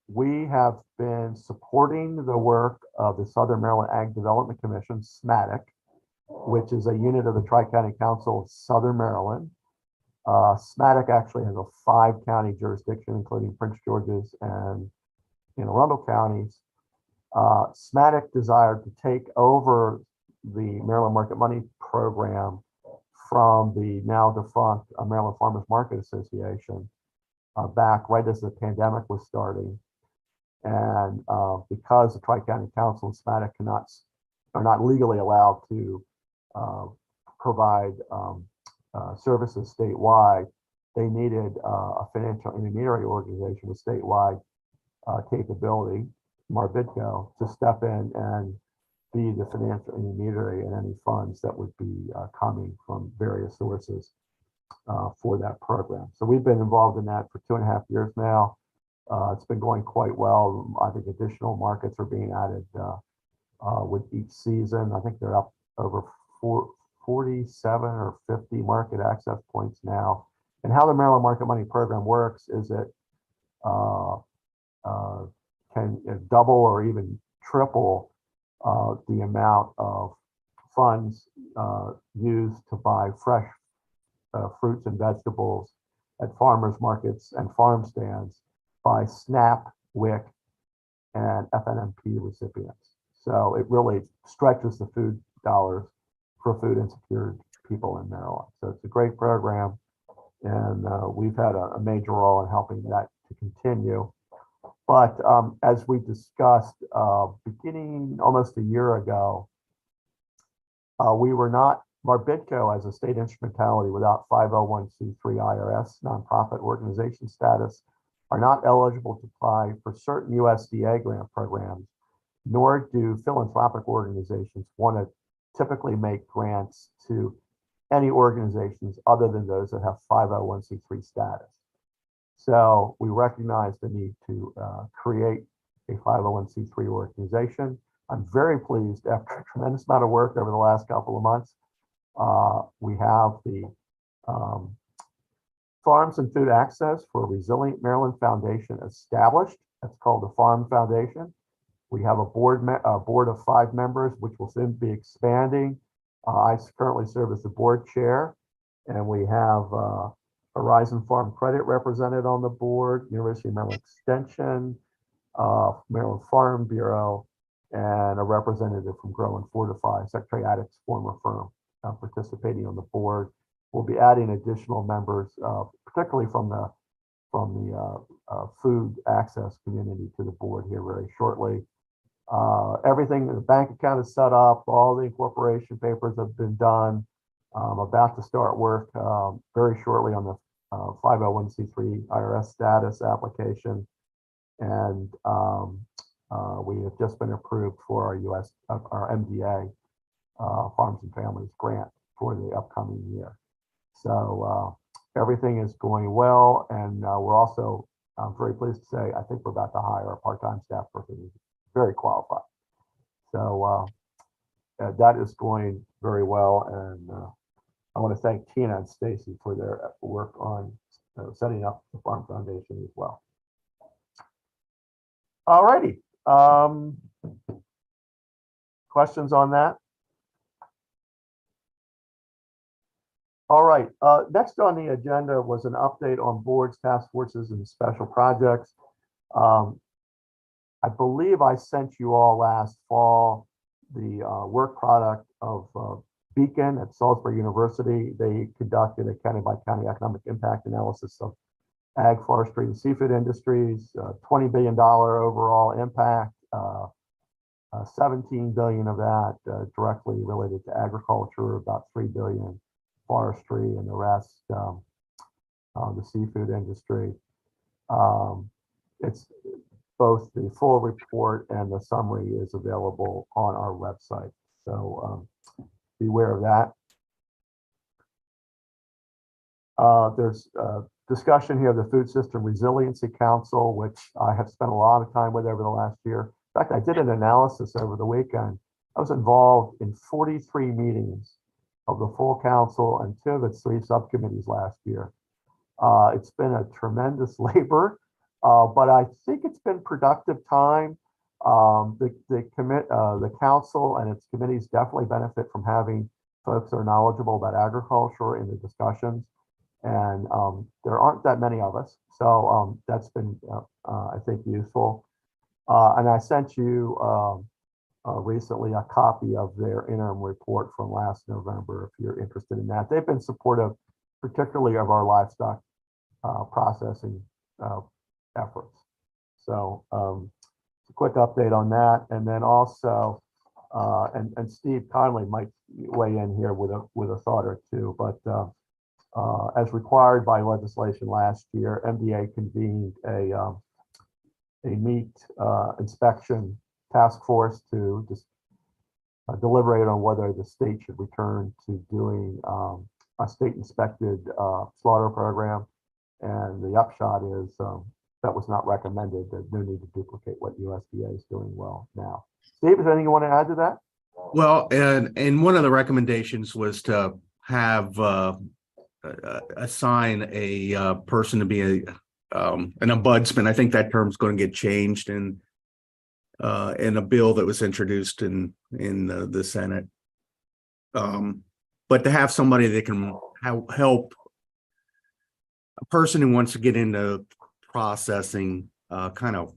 we have been supporting the work of the Southern Maryland Ag Development Commission, SMATIC, which is a unit of the Tri-County Council of Southern Maryland. SMATIC actually has a 5-county jurisdiction, including Prince George's and Anne Arundel counties. SMATIC desired to take over the Maryland Market Money Program from the now defunct Maryland Farmers Market Association back right as the pandemic was starting. And because the Tri-County Council and SMATIC are not legally allowed to provide services statewide, they needed a financial intermediary organization with statewide capability, MARBIDCO, to step in and be the financial intermediary in any funds that would be coming from various sources for that program. So we've been involved in that for 2.5 years now. It's been going quite well. I think additional markets are being added with each season. I think they're up over 47 or 50 market access points now. And how the Maryland Market Money Program works is it can double or even triple the amount of funds used to buy fresh fruits and vegetables at farmers markets and farm stands by SNAP, WIC, and FNMP recipients. So it really stretches the food dollars for food insecure people in Maryland. So it's a great program, and we've had a major role in helping that to continue. But as we discussed beginning almost a year ago, we were not MARBIDCO as a state instrumentality without 501c3 IRS nonprofit organization status are not eligible to apply for certain USDA grant programs, nor do philanthropic organizations want to typically make grants to any organizations other than those that have 501c3 status. So we recognize the need to create a 501c3 organization. I'm very pleased after a tremendous amount of work over the last couple of months. We have the Farms and Food Access for Resilient Maryland Foundation established. That's called the Farm Foundation. We have a board of 5 members, which will soon be expanding. I currently serve as the board chair, and we have Horizon Farm Credit represented on the board, University of Maryland Extension, Maryland Farm Bureau, and a representative from Grow and Fortify, Secretary Attick's former firm, participating on the board. We'll be adding additional members, particularly from the food access community to the board here very shortly. Everything, the bank account is set up, all the incorporation papers have been done. I'm about to start work very shortly on the 501c3 IRS status application. And we have just been approved for our MDA, Farms and Families grant for the upcoming year. So everything is going well. And we're also, I'm very pleased to say, I think we're about to hire a part-time staff person who's very qualified. So that is going very well. And I want to thank Tina and Stacy for their work on setting up the Farm Foundation as well. All righty. Questions on that? All right. Next on the agenda was an update on boards, task forces, and special projects. I believe I sent you all last fall the work product of Beacon at Salisbury University. They conducted a county-by-county economic impact analysis of ag, forestry, and seafood industries, $20 billion overall impact, 17 billion of that directly related to agriculture, about 3 billion forestry, and the rest the seafood industry. It's both the full report and the summary is available on our website. So beware of that. There's discussion here of the Food System Resiliency Council, which I have spent a lot of time with over the last year. In fact, I did an analysis over the weekend. I was involved in 43 meetings of the full council and 2 of its 3 subcommittees last year. It's been a tremendous labor, but I think it's been productive time. The council and its committees definitely benefit from having folks that are knowledgeable about agriculture in the discussions. And there aren't that many of us. So that's been, I think, useful. And I sent you recently a copy of their interim report from last November, if you're interested in that. They've been supportive, particularly of our livestock processing efforts. So a quick update on that. And then also, and Steve Conley might weigh in here with a thought or two, but as required by legislation last year, MDA convened a meat inspection task force to just deliberate on whether the state should return to doing a state inspected slaughter program. And the upshot is that was not recommended. There's no need to duplicate what USDA is doing well now. Steve, is there anything you want to add to that? Well, and one of the recommendations was to have assign a person to be an ombudsman. I think that term's going to get changed in a bill that was introduced in the Senate. But to have somebody that can help a person who wants to get into processing, kind of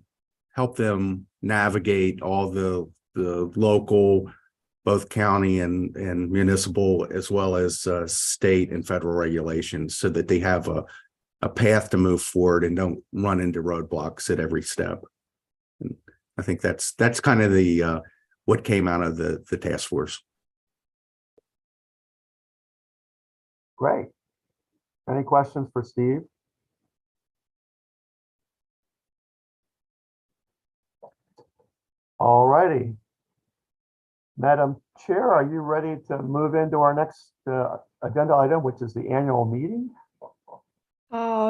help them navigate all the local, both county and municipal, as well as state and federal regulations, so that they have a path to move forward and don't run into roadblocks at every step. And I think that's kind of the what came out of the task force. Great. Any questions for Steve? All righty. Madam Chair, are you ready to move into our next agenda item, which is the annual meeting?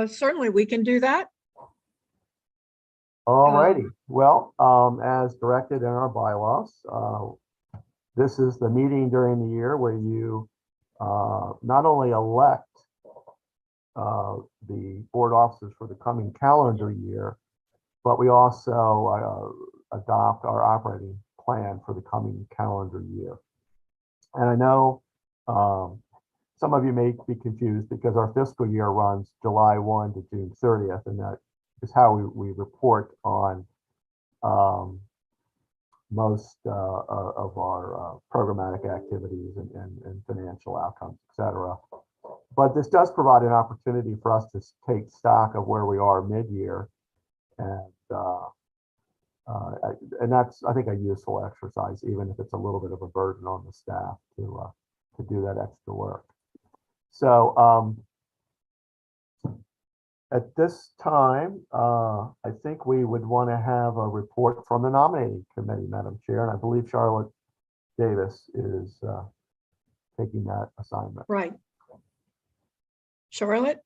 Certainly, we can do that. All righty. Well, as directed in our bylaws, this is the meeting during the year where you not only elect the board officers for the coming calendar year, but we also adopt our operating plan for the coming calendar year. And I know some of you may be confused because our fiscal year runs July 1 to June 30th, and that is how we report on most of our programmatic activities and financial outcomes, et cetera. But this does provide an opportunity for us to take stock of where we are mid-year, and that's, I think, a useful exercise, even if it's a little bit of a burden on the staff to do that extra work. So at this time, I think we would want to have a report from the nominating committee, Madam Chair, and I believe Charlotte Davis is taking that assignment. Right. Charlotte?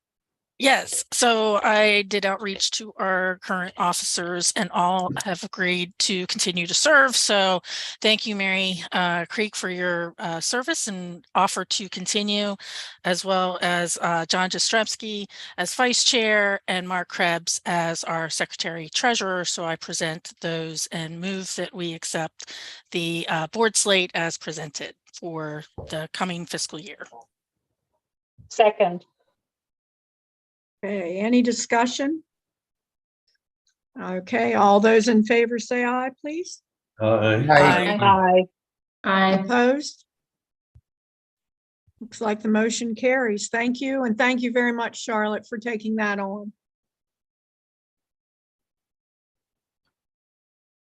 Yes, so I did outreach to our current officers and all have agreed to continue to serve. So thank you, Mary Creek, for your service and offer to continue, as well as John Jastrzemski as vice chair and Mark Krebs as our secretary treasurer. So I present those and move that we accept the board slate as presented for the coming fiscal year. Second. Okay, any discussion? Okay, all those in favor say aye, please. Aye. Opposed? Looks like the motion carries. Thank you, and thank you very much, Charlotte, for taking that on.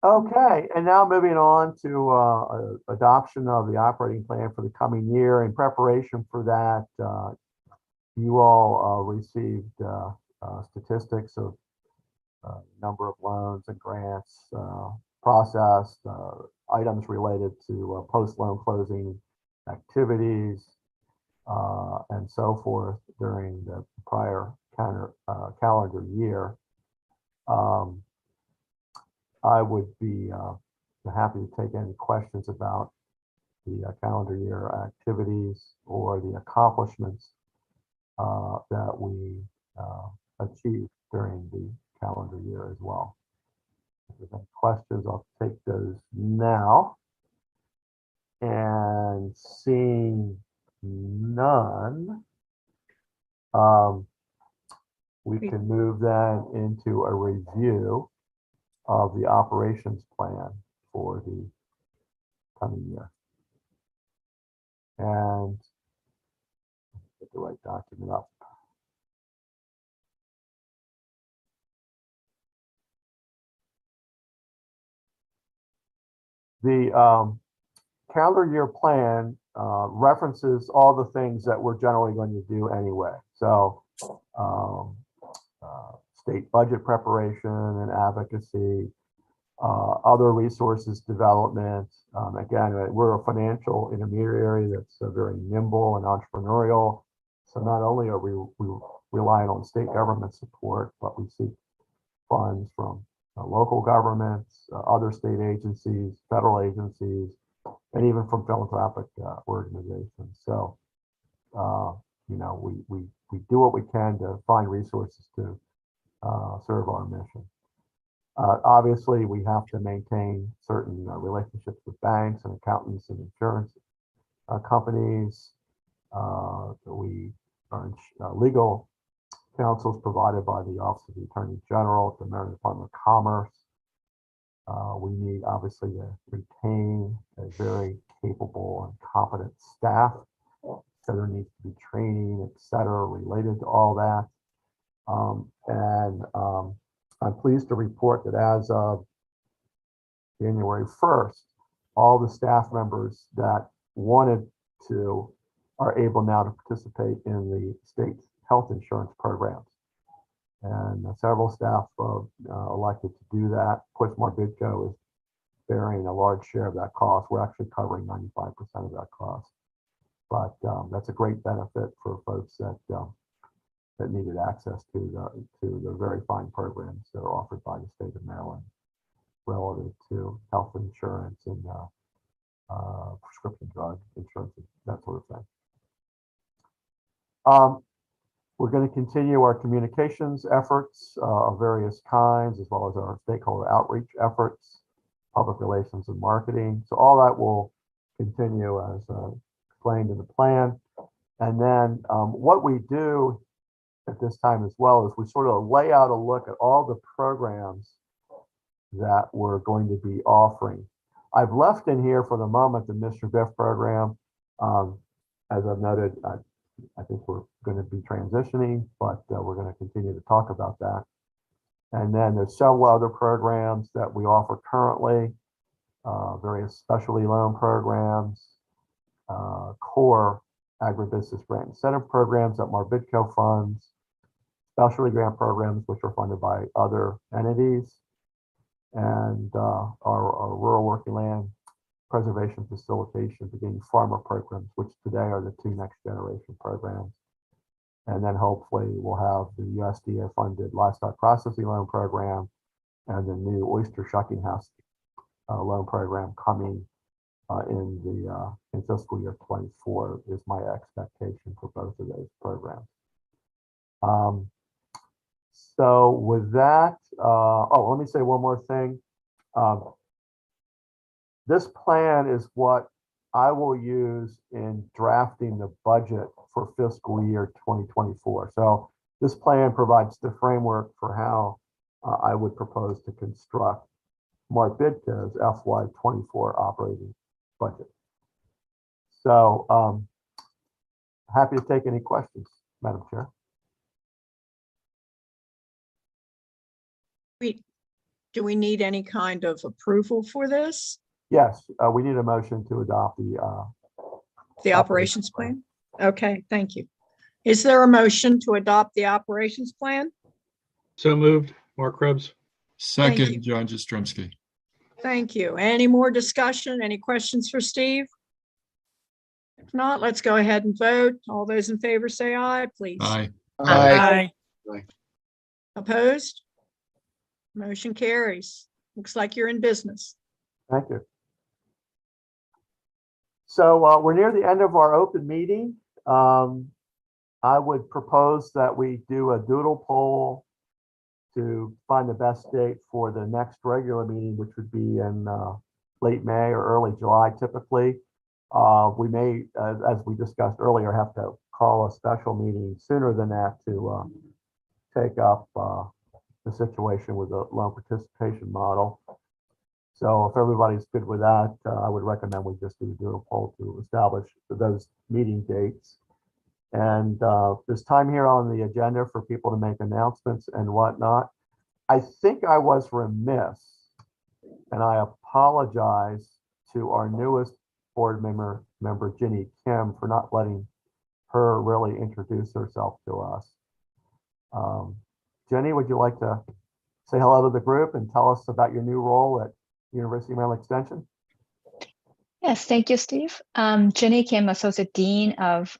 Okay, and now moving on to adoption of the operating plan for the coming year. In preparation for that, you all received statistics of number of loans and grants processed, items related to post-loan closing activities, and so forth during the prior calendar year. I would be happy to take any questions about the calendar year activities or the accomplishments that we achieved during the calendar year as well. If there's any questions, I'll take those now. And seeing none, we can move then into a review of the operations plan for the coming year. And get the right document up. The calendar year plan references all the things that we're generally going to do anyway. So state budget preparation and advocacy, other resources development. Again, we're a financial intermediary that's very nimble and entrepreneurial. So not only are we relying on state government support, but we seek funds from local governments, other state agencies, federal agencies, and even from philanthropic organizations. So, you know, we do what we can to find resources to serve our mission. Obviously, we have to maintain certain relationships with banks and accountants and insurance companies. We are legal counsel is provided by the Office of the Attorney General at the Maryland Department of Commerce. We need, obviously, to retain a very capable and competent staff. So there needs to be training, et cetera, related to all that. I'm pleased to report that as of January 1st, all the staff members that wanted to are able now to participate in the state's health insurance programs. And several staff elected to do that. Of course, MARBIDCO is bearing a large share of that cost. We're actually covering 95% of that cost. But that's a great benefit for folks that that needed access to the very fine programs that are offered by the state of Maryland relative to health insurance and prescription drug insurance, that sort of thing. We're going to continue our communications efforts of various kinds, as well as our stakeholder outreach efforts, public relations and marketing. So all that will continue as explained in the plan. And then what we do at this time as well is we sort of lay out a look at all the programs that we're going to be offering. I've left in here for the moment the Mr. Biff program. As I've noted, I think we're going to be transitioning, but we're going to continue to talk about that. And then there's several other programs that we offer currently, various specialty loan programs, core agribusiness grant incentive programs that MARBIDCO funds, specialty grant programs which are funded by other entities, and our rural working land preservation facilitation, beginning farmer programs, which today are the two next generation programs. And then hopefully we'll have the USDA funded livestock processing loan program and the new oyster shucking house loan program coming in fiscal year 24 is my expectation for both of those programs. So with that, let me say one more thing. This plan is what I will use in drafting the budget for fiscal year 2024. So this plan provides the framework for how I would propose to construct MARBIDCO's FY24 operating budget. So happy to take any questions, Madam Chair. Do we need any kind of approval for this? Yes, we need a motion to adopt the operations plan. Okay, thank you. Is there a motion to adopt the operations plan? So moved. Mark Krebs. Thank you. Second, John Jastrzemski. Thank you. Any more discussion? Any questions for Steve? If not, let's go ahead and vote. All those in favor say aye, please. Aye. Aye. Opposed? Motion carries. Looks like you're in business. Thank you. So we're near the end of our open meeting. I would propose that we do a doodle poll to find the best date for the next regular meeting, which would be in late May or early July typically. We may, as we discussed earlier, have to call a special meeting sooner than that to take up the situation with the loan participation model. So if everybody's good with that, I would recommend we just do a doodle poll to establish those meeting dates. And there's time here on the agenda for people to make announcements and whatnot. I think I was remiss, and I apologize to our newest board member Ginny Kim, for not letting her really introduce herself to us. Jenny, would you like to say hello to the group and tell us about your new role at University of Maryland Extension? Yes, thank you, Steve. Jenny Kim, Associate Dean of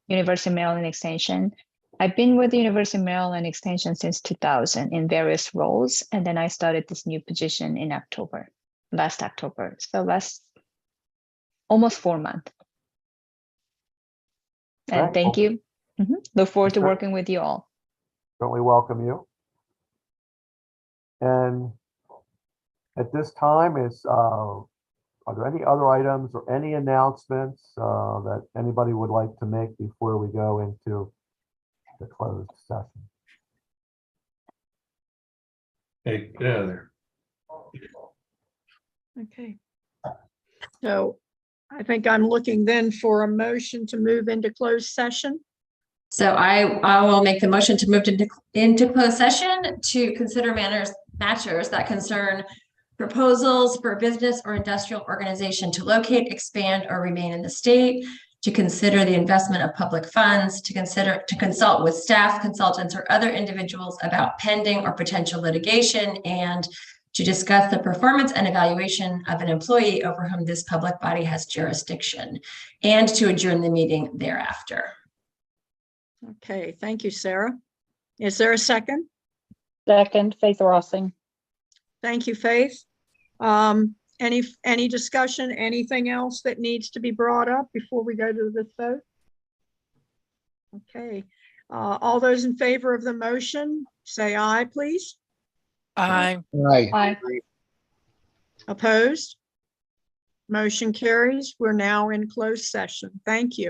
University of Maryland Extension. I've been with the University of Maryland Extension since 2000 in various roles, and then I started this new position in last October. So last almost 4 months. And Okay. thank you. Look forward to working with you all. Certainly welcome you. And at this time, are there any other items or any announcements that anybody would like to make before we go into the closed session? Hey, get out of there. Okay. So I think I'm looking then for a motion to move into closed session. So I will make the motion to move into closed session to consider matters that concern proposals for a business or industrial organization to locate, expand, or remain in the state, to consider the investment of public funds, to consult with staff, consultants, or other individuals about pending or potential litigation, and to discuss the performance and evaluation of an employee over whom this public body has jurisdiction, and to adjourn the meeting thereafter. Okay, thank you, Sarah. Is there a second? Second, Faith Rossing. Thank you, Faith. Any discussion, anything else that needs to be brought up before we go to this vote? Okay, all those in favor of the motion, say aye, please. Aye. Aye. Opposed? Motion carries. We're now in closed session. Thank you.